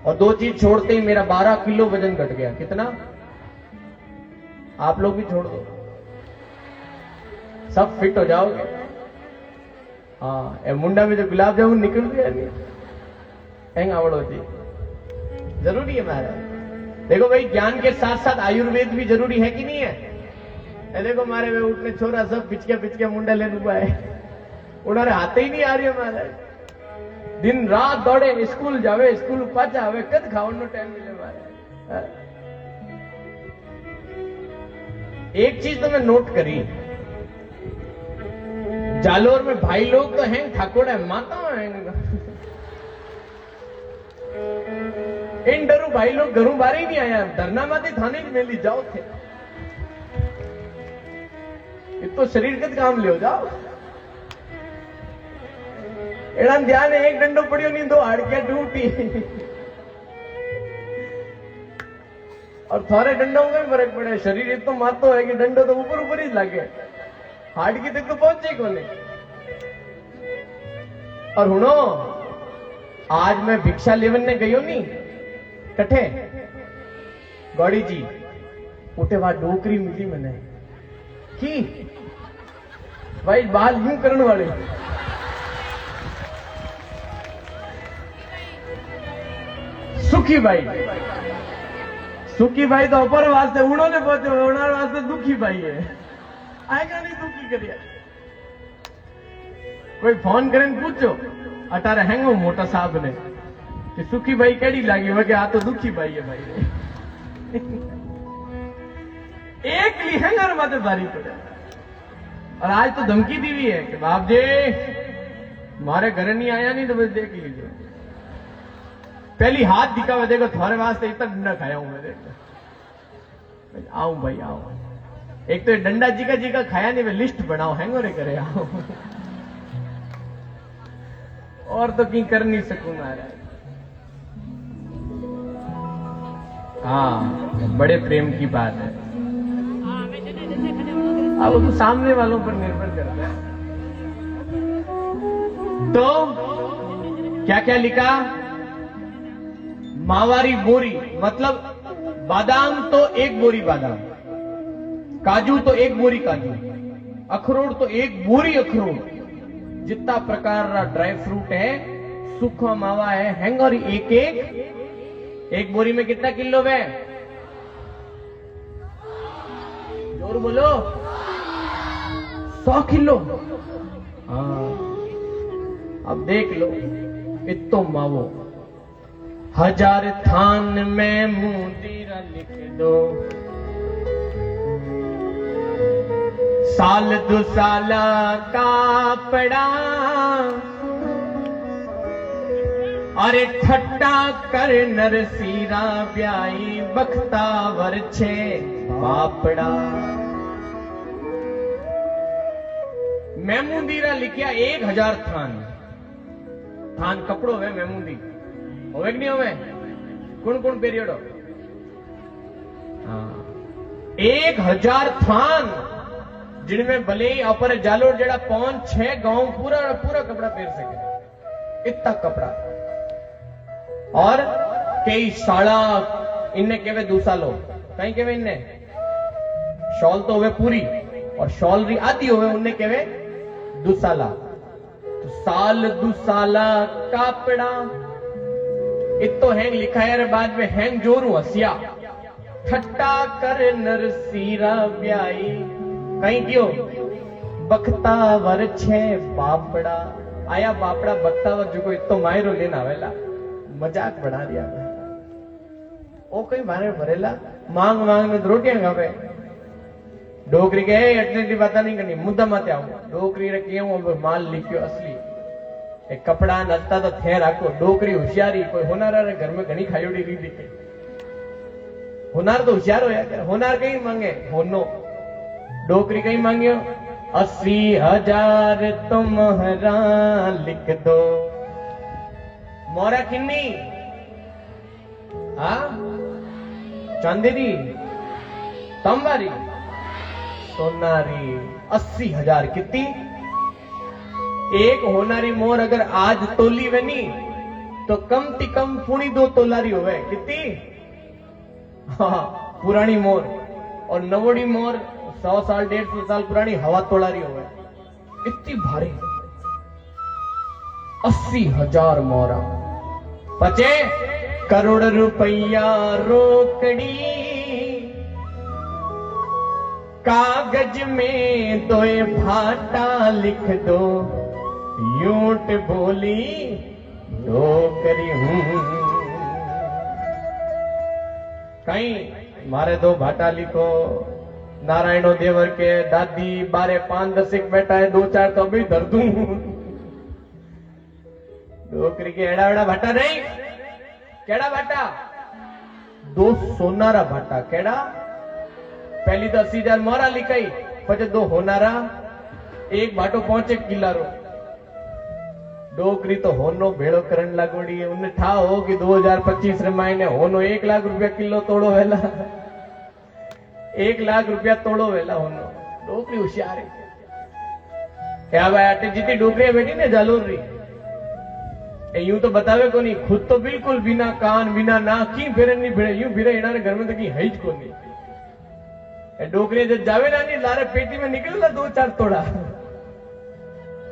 और 2 चीज छोड़ते ही मेरा 12 किलो वजन घट गया कितना आप लोग भी छोड़ दो सब फिट हो जाओगे हाँ मुंडा में जो गुलाब जामुन निकल गया नहीं एंग आवड़ होती जरूरी है महाराज देखो भाई ज्ञान के साथ साथ आयुर्वेद भी जरूरी है कि नहीं है देखो मारे वे उठने छोरा सब पिचके मुंडा ले डूबा है उन्होंने हाथे ही नहीं आ रही है महाराज दिन रात दौड़े स्कूल जावे स्कूल पाचा आवे कद खावन टाइम मिले मारे एक चीज तो मैं नोट करी जालोर में भाई लोग तो हैं ठाकोड़ा है माता हैं इन डरू भाई लोग घरों बाहर ही नहीं आया धरना माते थाने में ली जाओ थे ये तो शरीर के काम ले जाओ एड़ा ध्यान है 1 डंडो पड़ियो नहीं 2 हाड़कियां टूटी और थोड़े डंडों में फर्क पड़े शरीर तो मातो है कि डंडो तो ऊपर ही लगे हार्ड की तक तो पहुंचे को नहीं और हुनो आज मैं भिक्षा लेवन ने गयो नहीं कठे गौड़ी जी उठे वहां डोकरी मिली मैंने की भाई बाल यूं करने वाले सुखी भाई तो ऊपर वास्ते उन्होंने पहुंचे उन्होंने वास्ते दुखी भाई है आएगा नहीं दुखी करिए कोई फोन करें पूछो अटारे हैंगो मोटा साहब ने कि सुखी भाई केड़ी लागी वगे आ तो दुखी भाई है भाई एक ली हैंगर माते भारी पड़े और आज तो धमकी दी हुई है कि बाप जी मारे घर नहीं आया नहीं तो बस देख लीजिए पहली हाथ दिखावे देखो तुम्हारे वास्ते इतना डंडा खाया हूं मैं देखो आऊं भाई आऊं एक तो डंडा जी का खाया नहीं मैं लिस्ट बनाओ हैंगो रे करे आओ और तो कहीं कर नहीं सकूं महाराज हाँ बड़े प्रेम की बात है अब तो सामने वालों पर निर्भर करता है तो क्या क्या लिखा मावारी बोरी मतलब बादाम तो 1 बोरी बादाम काजू तो 1 बोरी काजू अखरोट तो एक बोरी अखरोट जितना प्रकार रा ड्राई फ्रूट है, सूखा मावा है, हैंगर एक बोरी में कितना किलो है? जोर बोलो। 100 किलो। हाँ, अब देख लो इतो मावो 1000 थान में मुंदीरा लिख दो, साल 2 साल का पड़ा, अरे ठट्टा कर नरसीरा ब्याई बख्तावर छे बापड़ा। मेमूंदीरा लिखिया 1000 थान। थान कपड़ो है मेमूंदी होवे कि नहीं होवे? कौन पेरियोडो? हाँ, 1000 थान जिनमें भले ही अपर जालोर जड़ा 5-6 गांव पूरा कपड़ा पहन सके, इतना कपड़ा। और कई साड़ा इन्हें केवे दूसालो, कहीं केवे इन्हें शॉल तो हुए पूरी और शॉल री आधी हुए उन्हें केवे दूसाला। तो साल 2 साला कापड़ा इतो हैंग लिखा है, बाद में हैंग जोरू हसिया ठट्टा कर नरसीरा ब्याई कहीं क्यों बख्तावर छे बापड़ा। आया बापड़ा बख्तावर जो को इतो मायरो लेना आवेला, मजाक बढ़ा दिया ओ कहीं मारे भरेला मांग में रोटियां खावे। डोकरी के एटली बात नहीं करनी, मुद्दा माते आओ। डोकरी रे केवो माल लिखियो असली एक कपड़ा नलता तो थे राखो। डोकरी होशियारी कोई होनारा रे घर में घनी खायोड़ी री दिखे। होनार तो होशियार होया करे। होनार कहीं मांगे होनो, डोकरी कहीं मांगियो 80,000 तुम्हारा लिख दो। मोरा किन्नी हाँ चांदेरी तंबारी सोनारी 80,000 कितनी? एक होनारी मोर अगर आज तोली बनी तो कम ती कम पुणी 2 तोलारी होवे। कितनी? हाँ, पुरानी मोर। और नवोड़ी मोर 100 साल 150 साल पुरानी हवा तोलारी होवे। इतनी भारी 80,000 मोरा पचे करोड़ रुपया रोकड़ी, कागज में 2 भाटा लिख दो, यूंट बोली डोकरी हूं। कहीं मारे 2 भाटा लिखो। नारायणो देवर के दादी 12-5-10 बेटा है, 2-4 तो अभी धर दूं। डोकरी के एड़ा भाटा नहीं, केड़ा भाटा? 2 सोनारा भाटा। केड़ा? पहली तो 80,000 मोरा लिखाई, पचे 2 होनारा, 1 भाटो 5 किलारो। डोकरी तो होनो भेड़ो करण लागोड़ी है। उन्हें ठा हो कि 2025 रे मायने होनो 1 लाख रुपया किलो तोड़ो वेला। 1 लाख रुपया तोड़ो वेला होनो। डोकरी होशियार है क्या भाई? आटे जितनी डोकरी बैठी ने जालोर री यूं तो बतावे को नहीं, खुद तो बिल्कुल बिना कान बिना नाक की फिर नहीं भिड़े, यूं भिड़े इनारे घर में तो की है को नहीं। डोकरी जब जावे ना नहीं लारे पेटी में निकल 2-4 तोड़ा।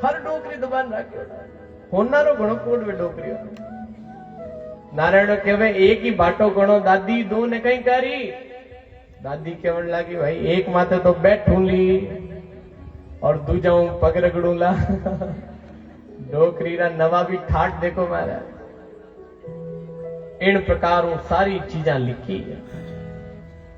हर डोकरी दुकान रखे होनारो घणो कोड वे डोकरी। नारायण केवे 1 ही बाटो गणो, दादी 2 ने कहीं करी। दादी केवण लागी भाई 1 माथे तो बैठू ली और दूजाऊ पग रगड़ू ला। डोकरी रा नवा भी ठाट देखो मारा। इन प्रकारों सारी चीजा लिखी।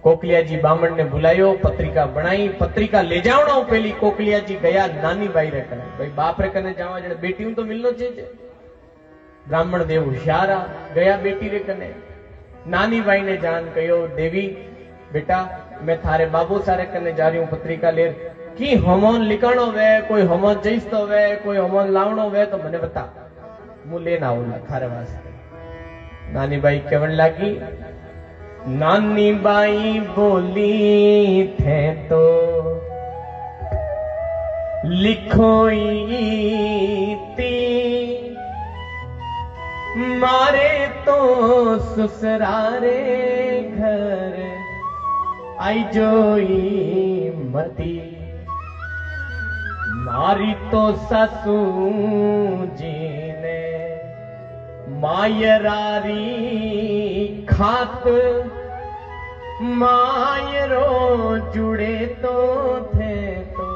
कोकलिया जी बामण ने बुलायो, पत्रिका बनाई, पत्रिका ले जावना पहली कोकलिया जी गया नानी बाई रे कने। भाई बाप रे कने जावा जड़े बेटी तो मिलनो चाहिए। ब्राह्मण देव होशियारा गया बेटी रे कने। नानी बाई ने जान कहो, देवी बेटा मैं थारे बाबू सारे कने जा रही हूं पत्रिका ले की होमोन लिखाणो वे, कोई होमोन जईस्तो वे, कोई होमोन लावणो वे तो मने बता, मु लेना आऊंगा थारे वास्ते। नानी बाई केवण लागी, नानी बाई बोली थे तो लिखोई ती, मारे तो ससुरारे घर आई जोई मती। मारी तो सासू जी ने मायरारी खात, मायरो जुड़े तो थे तो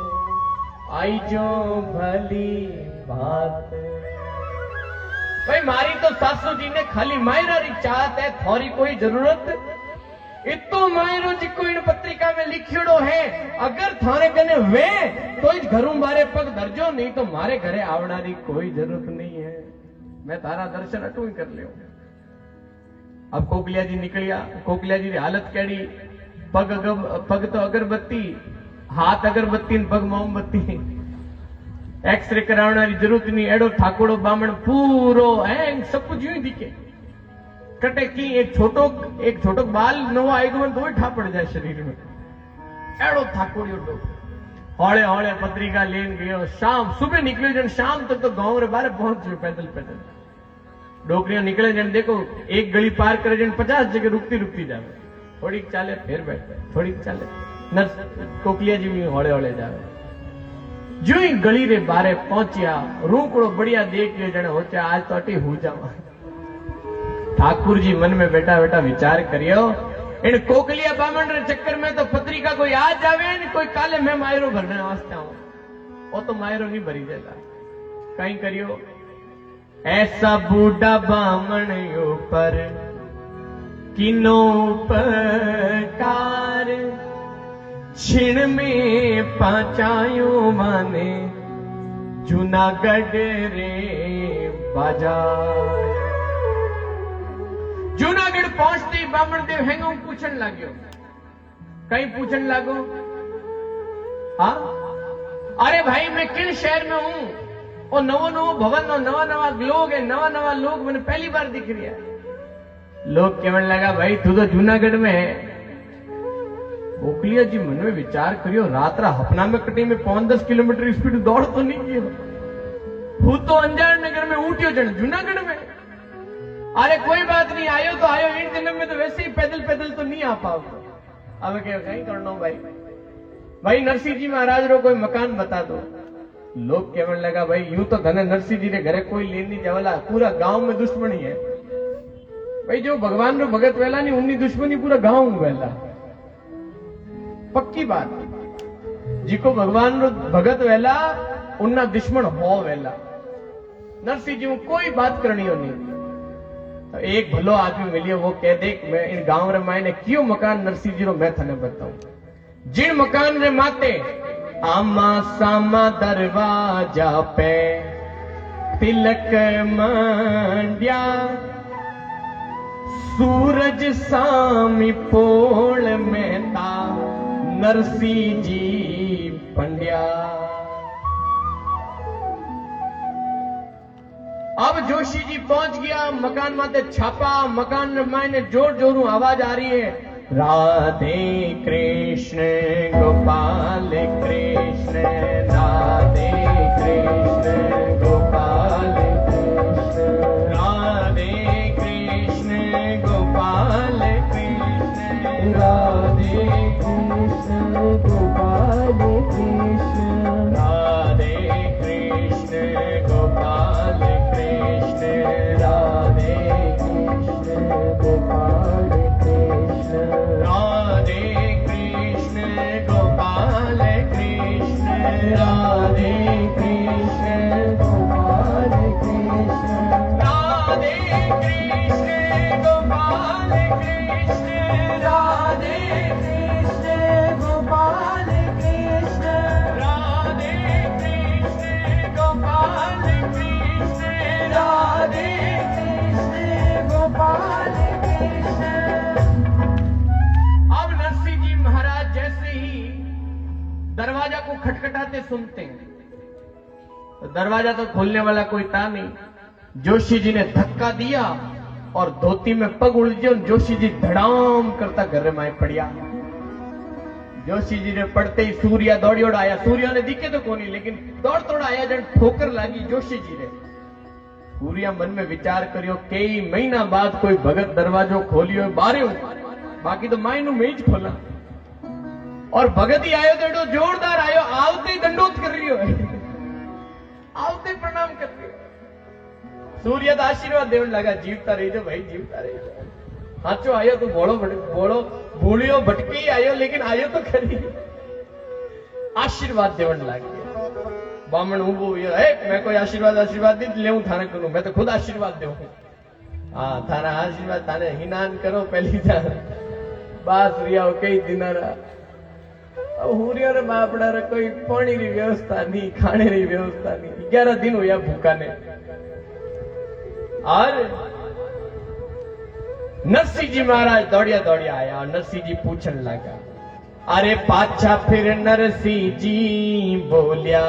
आई जो भली बात। भाई मारी तो सासू जी ने खाली मायरारी चाहत है, थोड़ी कोई जरूरत इतो मायरो जी को इन पत्रिका में लिखियोड़ो है। अगर थाने कने वे तो इस घरों बारे पग दर्जो, नहीं तो मारे घरे आवनारी कोई जरूरत नहीं है। मैं तारा दर्शन अटू ही कर लियो। अब कोकलिया जी निकलिया, कोकलिया जी की हालत केड़ी, पग तो अगरबत्ती, हाथ अगरबत्ती पग मोमबत्ती। एक्सरे करावनारी जरूरत नहीं, एडो ठाकोड़ो बामण पूरो है सब कुछ यूं ही दिखे। कटे की एक छोटो बाल नवा आएगो तो ठा पड़ जाए शरीर में, एड़ो ठाकोड़ियो डो हौले हौले पत्रिका लेन गयो। शाम सुबह निकले जन शाम तक तो गांव रे बारे पहुंच गयो पैदल पैदल। डोकरियां निकले जन देखो एक गली पार करे जन 50 जगह रुकती जावे, थोड़ी चाले फिर बैठे, थोड़ी चाले। नर्स कोकलिया जी भी हौले हौले जावे। जो ही गली रे बारे पहुंचिया, रूकड़ो बढ़िया देख लियो जने होचा आज तो अटी हो जावा। ठाकुर जी मन में बैठा बैठा विचार करियो, इन कोकलिया बामण रे चक्कर में तो पत्रिका कोई आज जावे न कोई काले मैं मायरो भरने वास्ते आऊं, वो तो मायरो नहीं भरी देता। कहीं करियो ऐसा बूढ़ा बामण ऊपर किनो उपकार, छिण में पाचायो माने जूनागढ़ रे बाजार। जूनागढ़ पहुंचते ही बामण देव हैंगो पूछन लाग्यो, कहीं पूछन लागो, हाँ अरे भाई मैं किन शहर में हूं, और नवो भवन और नवा लोग है, नवा लोग मैंने पहली बार दिख रहा है। लोग कहने लगा भाई तू तो जूनागढ़ में है। कोकलिया जी मन में विचार करियो, रात्रा हपना में कटी में 5-10 किलोमीटर स्पीड दौड़ तो नहीं कियो, हूं तो अंजार नगर में उठियो जन जूनागढ़ में। अरे कोई बात नहीं, आयो तो आयो, इन दिनों में तो वैसे ही पैदल तो नहीं आ पाओ। अब क्या कहीं करना भाई नरसिंह जी महाराज रो कोई मकान बता दो। लोग कहने लगा भाई यूं तो धने नरसिंह जी रे घरे कोई लेन नहीं जावला, पूरा गांव में दुश्मनी है। भाई जो भगवान रो भगत वेला नहीं उन्नी दुश्मनी पूरा गांव में वेला, पक्की बात। जिको भगवान रो भगत वेला उन्ना दुश्मन हो वेला। नरसिंह जी कोई बात करनी हो नहीं। तो एक भलो आदमी मिलियो, वो कह दे मैं इन गांव रे मायने क्यों मकान नरसिंह जी रो मैं थने बताऊं। जिन मकान रे माते आमा सामा दरवाजा पे तिलक मांड्या, सूरज सामी पोल में ता नरसिंह जी पंड्या। अब जोशी जी पहुंच गया, मकान माते छापा, मकान मायने जोर जोरू आवाज आ रही है, राधे कृष्ण गोपाल कृष्ण, राधे कृष्ण गोपाल कृष्ण, राधे कृष्ण गोपाल कृष्ण, राधे कृष्ण गोपाल कृष्ण, राधे कृष्ण गोपाल कृष्ण, राधे कृष्ण गोपाल कृष्ण, राधे कृष्ण गोपाल कृष्ण, राधे कृष्ण गोपाल कृष्ण, राधे कृष्ण गोपाल कृष्ण, राधे कृष्ण गोपाल कृष्ण, राधे कृष्ण गोपाल कृष्ण, राधे कृष्ण गोपाल कृष्ण। अब नरसिंह जी महाराज जैसे ही दरवाजा को खटखटाते सुनते हैं, तो दरवाजा तो खोलने वाला कोई था नहीं। जोशी जी ने धक्का दिया और धोती में पग उलझे और जोशी जी धड़ाम करता घर में पड़िया। जोशी जी ने पड़ते ही सूर्या दौड़ियोड़ आया, सूर्या ने दिखे तो कोनी लेकिन दौड़ तोड़ आया, जन ठोकर लागी जोशी जी ने। सूर्या मन में विचार करियो कई महीना बाद कोई भगत दरवाजो खोलियो बारियो, बाकी तो मायनू में ही खोला। और भगत ही आयो तो एडो जोरदार आयो, आवते ही दंडोत कर रही हो। આવતે પ્રણામ કરી સૂર્ય તો આશીર્વાદ દેવન લાગા જીવતા રહીજો ભાઈ જીવતા રહીજો સાચો આયો તો બોળો ભૂલ્યો ભટકી આયો लेकिन आयो तो खरी आशीर्वाद देवन लागे बामण उभो है मैं कोई आशीर्वाद नहीं लेऊं थाने करूं मैं तो खुद आशीर्वाद देऊं हाँ थाना आशीर्वाद थाने हिनान करो पहली जान बास रिया कई दिनारा अब हुरिया रे बापड़ा रे कोई पानी री व्यवस्था नहीं खाने री व्यवस्था नहीं 11 दिन हुआ भूखा ने और नरसिंह जी महाराज दौड़िया दौड़िया आया और नरसिंह जी पूछने लगा अरे पाछा फिर नरसिंह जी बोलिया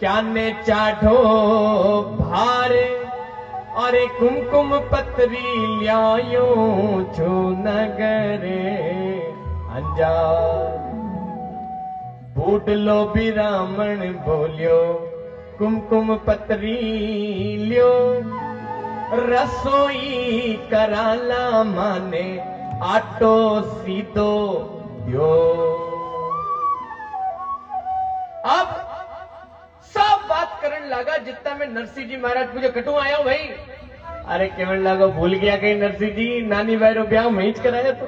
क्या ने चाढ़ो भारे अरे कुमकुम पत्री लियायो छो नगरे अंजार बूढ़लो ब्राह्मण बोलियो कुमकुम पत्री लियो रसोई कराला माने आटो सीधो दियो अब सब बात करने लगा जितना में नरसिंह जी महाराज पूछे कटू आया हो भाई अरे केवल लगा भूल गया कहीं नरसिंह जी नानी भाई रो ब्याह में ज कराया तो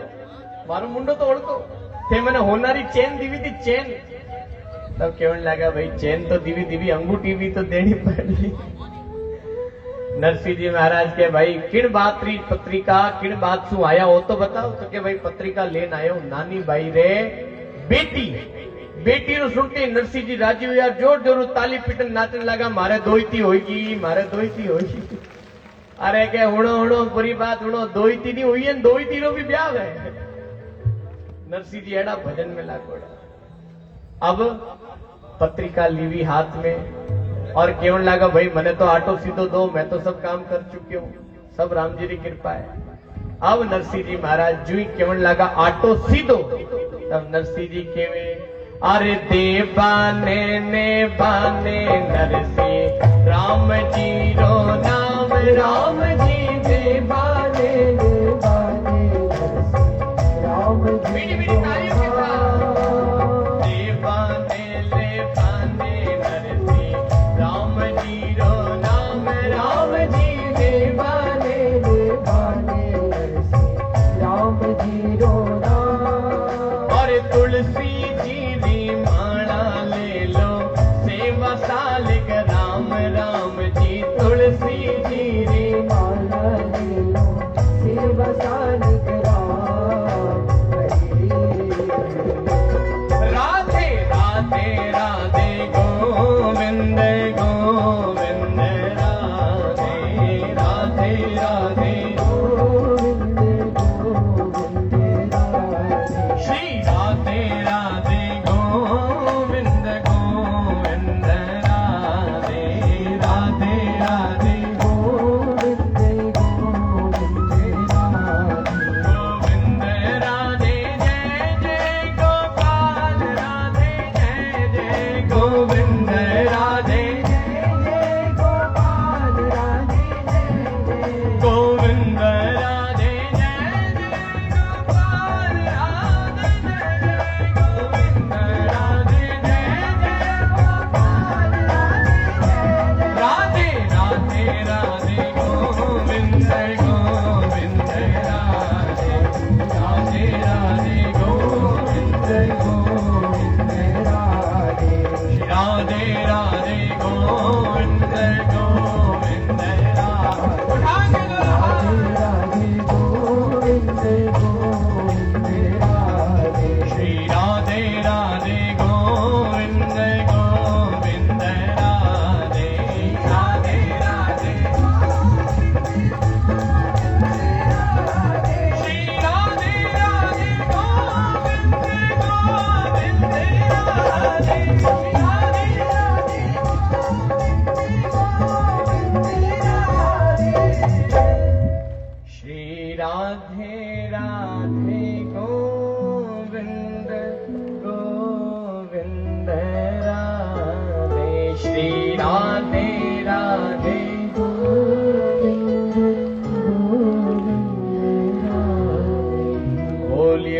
मारो मुंडो तो ओळखो थे मैंने होनारी चेन दीवी थी चेन तब केवल लगा भाई चेन तो दीवी दीवी अंगूठी भी तो देनी पड़ी नरसिंह जी महाराज के भाई किन बात री पत्रिका किन बात सु आया हो तो बताओ तो के भाई पत्रिका लेन आयो नानी भाई रे बेटी बेटी नु सुनते नरसिंह जी राजी हुआ जोर जोर ताली पीटन नाचने लगा मारे दोईती होगी अरे के हुणो बुरी बात हुणो दोईती नहीं हुई है दोईती रो भी ब्याह है नरसिंह जी एड़ा भजन में लागोड़ा अब पत्रिका लीवी हाथ में और केवल लगा भाई मैंने तो आटो सीधो दो मैं तो सब काम कर चुकी हूँ सब राम जी की कृपा है अब नरसिंह जी महाराज जू केवल लगा आटो सीधो तब नरसिंह जी केवे अरे दे बाने ने बाने नरसिंह राम जी रो नाम राम जी दे बाने ने बाने नरसिंह राम जी रो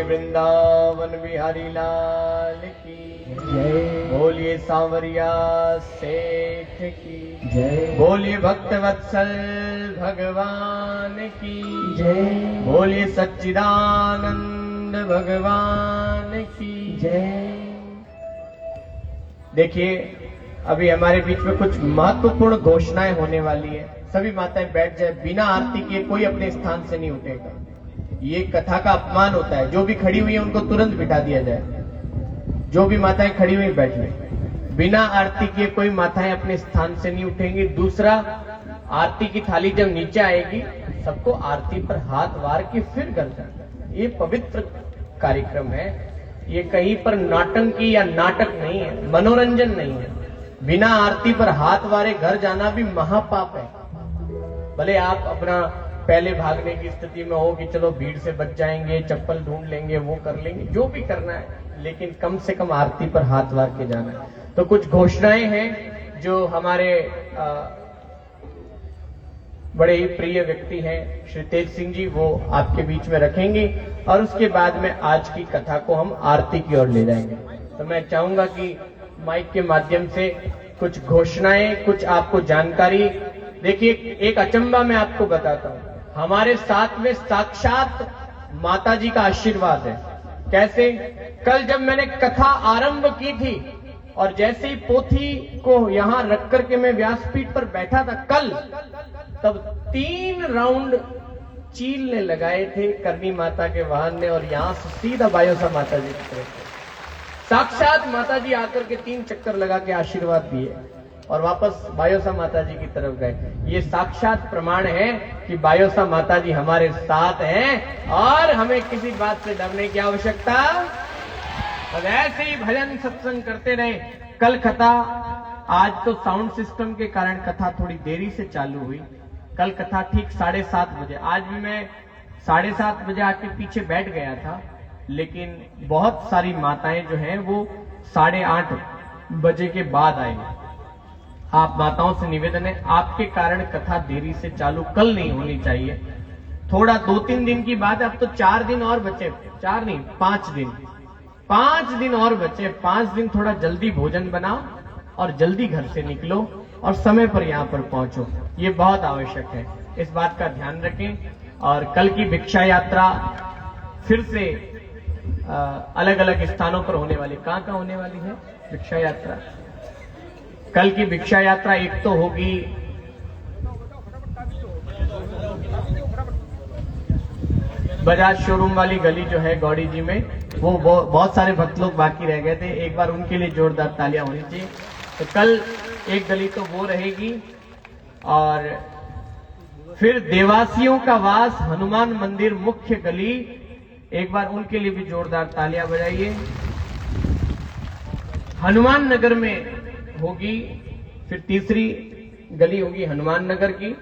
वृंदावन बिहारी लाल की जय। बोलिए सांवरिया सेठ की जय। बोलिए भक्तवत्सल भगवान की जय। बोलिए सच्चिदानंद भगवान की जय। देखिए, अभी हमारे बीच में कुछ महत्वपूर्ण घोषणाएं होने वाली है। सभी माताएं बैठ जाए, बिना आरती किए कोई अपने स्थान से नहीं उठेगा। ये कथा का अपमान होता है। जो भी खड़ी हुई है उनको तुरंत बिठा दिया जाए। जो भी माताएं खड़ी हुई बैठ लें। बिना आरती किए कोई माताएं अपने स्थान से नहीं उठेंगी। दूसरा, आरती की थाली जब नीचे आएगी सबको आरती पर हाथ वार के फिर घर जाना। ये पवित्र कार्यक्रम है। ये कहीं पर नाटंकी या नाटक नहीं है, मनोरंजन नहीं है। बिना आरती पर हाथ वारे घर जाना भी महापाप है। भले आप अपना पहले भागने की स्थिति में हो कि चलो भीड़ से बच जाएंगे, चप्पल ढूंढ लेंगे, वो कर लेंगे, जो भी करना है, लेकिन कम से कम आरती पर हाथ वार के जाना है। तो कुछ घोषणाएं हैं जो हमारे बड़े ही प्रिय व्यक्ति हैं श्री तेज सिंह जी, वो आपके बीच में रखेंगे और उसके बाद में आज की कथा को हम आरती की ओर ले जाएंगे। तो मैं चाहूंगा कि माइक के माध्यम से कुछ घोषणाएं, कुछ आपको जानकारी। देखिए, एक अचंबा मैं आपको बताता हूं। हमारे साथ में साक्षात माता जी का आशीर्वाद है। कैसे? कल जब मैंने कथा आरंभ की थी और जैसे ही पोथी को यहां रख करके मैं व्यासपीठ पर बैठा था कल, तब 3 राउंड चील ने लगाए थे करनी माता के वाहन ने, और यहां से सीधा बायोसा माता जी की तरफ साक्षात माता जी आकर के 3 चक्कर लगा के आशीर्वाद दिए और वापस बायोसा माता जी की तरफ गए। ये साक्षात प्रमाण है कि बायोसा माता जी हमारे साथ हैं और हमें किसी बात से डरने की आवश्यकता। अब ऐसे ही भजन सत्संग करते रहे। कल कथा, आज तो साउंड सिस्टम के कारण कथा थोड़ी देरी से चालू हुई। कल कथा ठीक 7:30 बजे। आज भी मैं 7:30 बजे आके पीछे बैठ गया था, लेकिन बहुत सारी माताएं जो हैं वो 8:30 बजे के बाद आई। आप माताओं से निवेदन है, आपके कारण कथा देरी से चालू कल नहीं होनी चाहिए। थोड़ा 2-3 दिन की बात है, अब तो 4 दिन और बचे। 4 नहीं, 5 दिन। 5 दिन और बचे। 5 दिन थोड़ा जल्दी भोजन बनाओ और जल्दी घर से निकलो और समय पर यहां पर पहुंचो। ये बहुत आवश्यक है, इस बात का ध्यान रखें। और कल की भिक्षा यात्रा फिर से अलग अलग स्थानों पर होने वाली। कहां कहां होने वाली है भिक्षा यात्रा? कल की भिक्षा यात्रा एक तो होगी बजाज शोरूम वाली गली जो है गौड़ी जी में, वो बहुत सारे भक्त लोग बाकी रह गए थे, एक बार उनके लिए जोरदार तालियां होनी चाहिए। तो कल एक गली तो वो रहेगी और फिर देवासियों का वास हनुमान मंदिर मुख्य गली, एक बार उनके लिए भी जोरदार तालियां बजाइए। हनुमान नगर में होगी, फिर तीसरी गली होगी हनुमान नगर की,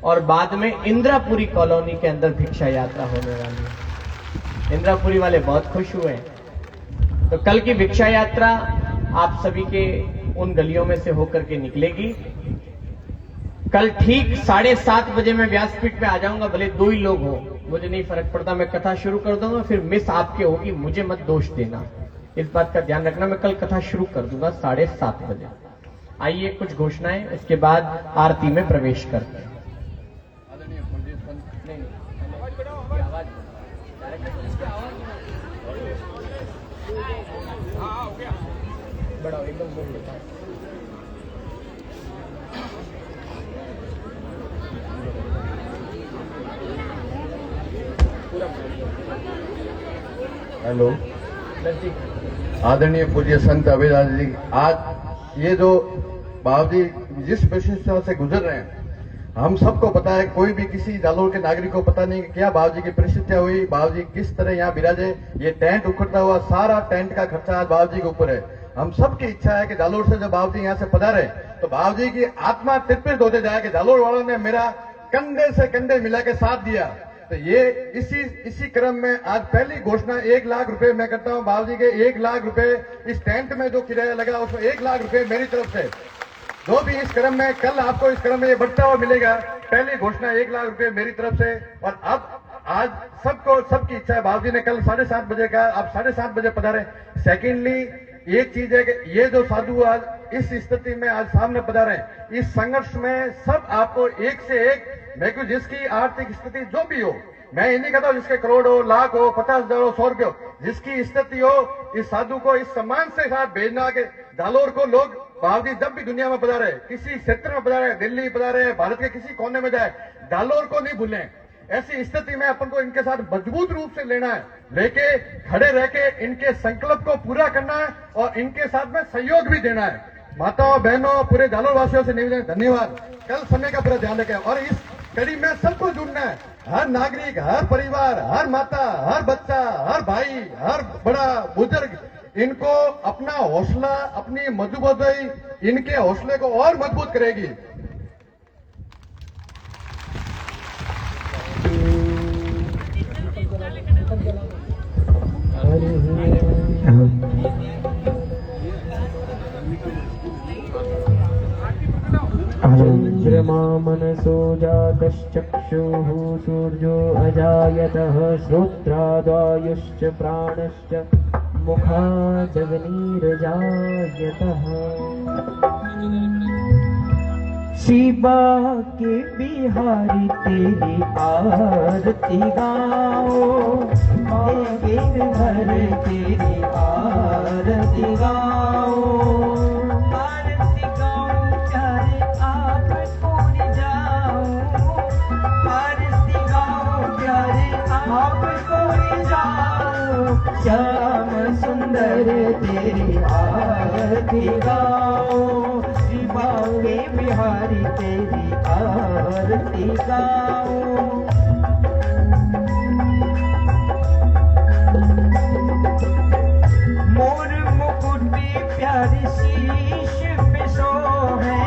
और बाद में इंदिरापुरी कॉलोनी के अंदर भिक्षा यात्रा होने वाली है। इंदिरापुरी वाले बहुत खुश हुए। तो कल की भिक्षा यात्रा आप सभी के उन गलियों में से होकर के निकलेगी। कल ठीक 7:30 बजे मैं व्यासपीठ पे आ जाऊंगा, भले 2 ही लोग हो, मुझे नहीं फर्क पड़ता। मैं कथा शुरू कर दूंगा, फिर मिस आपके होगी, मुझे मत दोष देना, इस बात का ध्यान रखना। मैं कल कथा शुरू कर दूंगा 7:30 बजे। आइए कुछ घोषणाएं, उसके बाद आरती में प्रवेश करते हैं। बड़ा एकदम बोल लेता है। हेलो, आदरणीय पूज्य संत अभिलाष जी, आज ये जो बाबूजी जिस परिस्थितियों से गुजर रहे हैं, हम सबको पता है, कोई भी किसी जालोर के नागरिक को पता नहीं कि क्या बाबूजी की परिस्थितियां हुई, बाबूजी किस तरह यहाँ विराजे। ये टेंट उखड़ता हुआ, सारा टेंट का खर्चा आज बाबूजी के ऊपर है। हम सबकी इच्छा है कि जालोर से जब बाबूजी यहाँ से पधारे तो बाबूजी की आत्मा तृप्त होते जाए कि जालोर वालों ने मेरा कंधे से कंधे मिला के साथ दिया। तो ये इसी क्रम में आज पहली घोषणा 1 लाख रुपए मैं करता हूं। बाबूजी के 1 लाख रुपए इस टेंट में जो किराया लगा उसमें 1 लाख रुपए मेरी तरफ से, जो भी इस क्रम में, कल आपको इस क्रम में ये बढ़ता हुआ मिलेगा। पहली घोषणा 1 लाख रुपए मेरी तरफ से। और अब आज सबकी इच्छा है, बाबूजी ने कल 7:30 बजे का, आप 7:30 बजे पधारे। सेकेंडली एक चीज है कि ये जो साधु आज इस स्थिति में आज सामने पधारे हैं, इस संघर्ष में सब आपको एक से एक, मैं क्यों जिसकी आर्थिक स्थिति जो भी हो, मैं ये नहीं कहता हूं जिसके करोड़ हो, लाख हो, 50,000 हो, 100 रुपये हो, जिसकी स्थिति हो, इस साधु को इस सम्मान से साथ भेजना के जालोर को लोग बावजूद जब भी दुनिया में पधारे, किसी क्षेत्र में पधारे, दिल्ली पधारे, भारत के किसी कोने में जाए, जालोर को नहीं भूलें। ऐसी स्थिति में अपन को इनके साथ मजबूत रूप से लेना है, लेके खड़े रह के इनके संकल्प को पूरा करना है और इनके साथ में सहयोग भी देना है। माताओं बहनों पूरे जालोर वासियों से निवेदन, धन्यवाद। कल समय का पूरा ध्यान रखें और इस कड़ी में सबको जुड़ना है, हर नागरिक, हर परिवार, हर माता, हर बच्चा, हर भाई, हर बड़ा बुजुर्ग, इनको अपना हौसला, अपनी मजबूती इनके हौसले को और मजबूत करेगी। चन्द्रमा मनसो जातश्चक्षुः सूर्यो अजायतः श्रोत्राद्वायुश्च प्राणश्च मुखादग्निर्जायतः। शिवा के बिहारी तेरी आरती गाओ, गिरधर तेरी आरती गाओ। आरती गाओ प्यारे आपको रिझाओ, आरती गाओ प्यारे आपको रिझाओ। श्याम सुंदर तेरी आरती गाओ, शिवा के बिहारी तेरी आरती गाओ। मोर मुकुटी प्यारी शीश पे सोहे,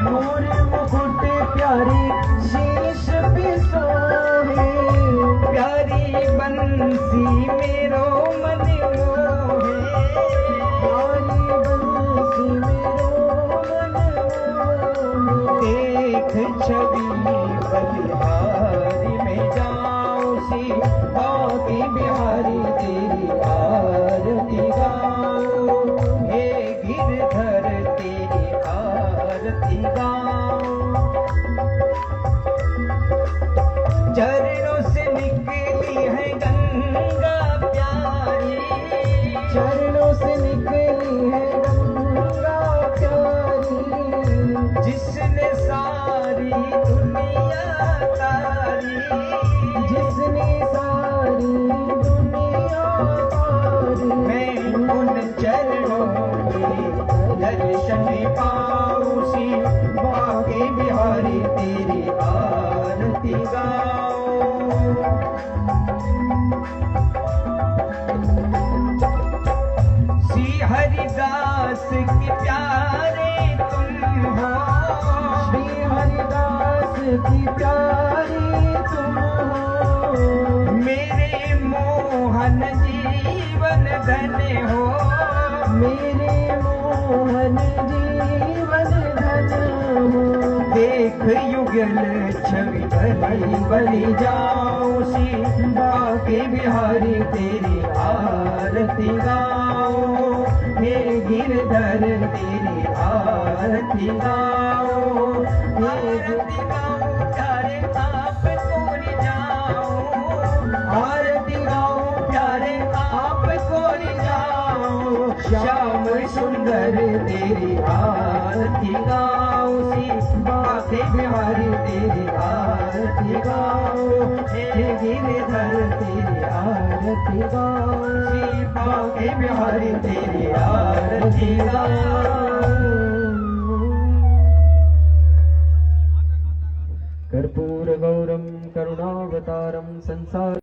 मोर मुकुटी प्यारी शीश पे सोहे। प्यारी बंसी मेरो मन मोहे, प्यारी बंसी मेरो मन मोहे। देख छवि बलिहारी में जाऊं, शिवा की बिहारी तेरी आरती गाओ। हे गिरधर तेरी आरती गाओ। चरणों से निकली है गंगा प्यारी, चरणों से निकली है गंगा प्यारी। जिसने सारी दुनिया तारी, जिसने सारी दुनिया तारी। मैं उन चरणों में दर्शन पाऊं, शिवा के बिहारी तेरी आरती गाओ। श्री हरिदास के प्यारे तुम हो, श्री हरिदास की प्यारी तुम हो। मेरे मोहन जीवन धन हो, मेरे मोहन जीवन धन हो। देख युगल छवि भली बलि जाओ, शिवा के बिहारी तेरी आरती गाओ। हे गिरधर तेरी आरती गाओ। आरती गाओ प्यारे आपको रिझाओ, आरती गाओ प्यारे आपको रिझाओ। श्याम सुंदर तेरी आरती गाओ, शिवा के बिहारी तेरी आरती गाओ। हे गिरधर तेरी आरती गाओ, शिवा के बिहारी तेरी आरती गाओ। कर्पूर गौरम करुणावतारम संसार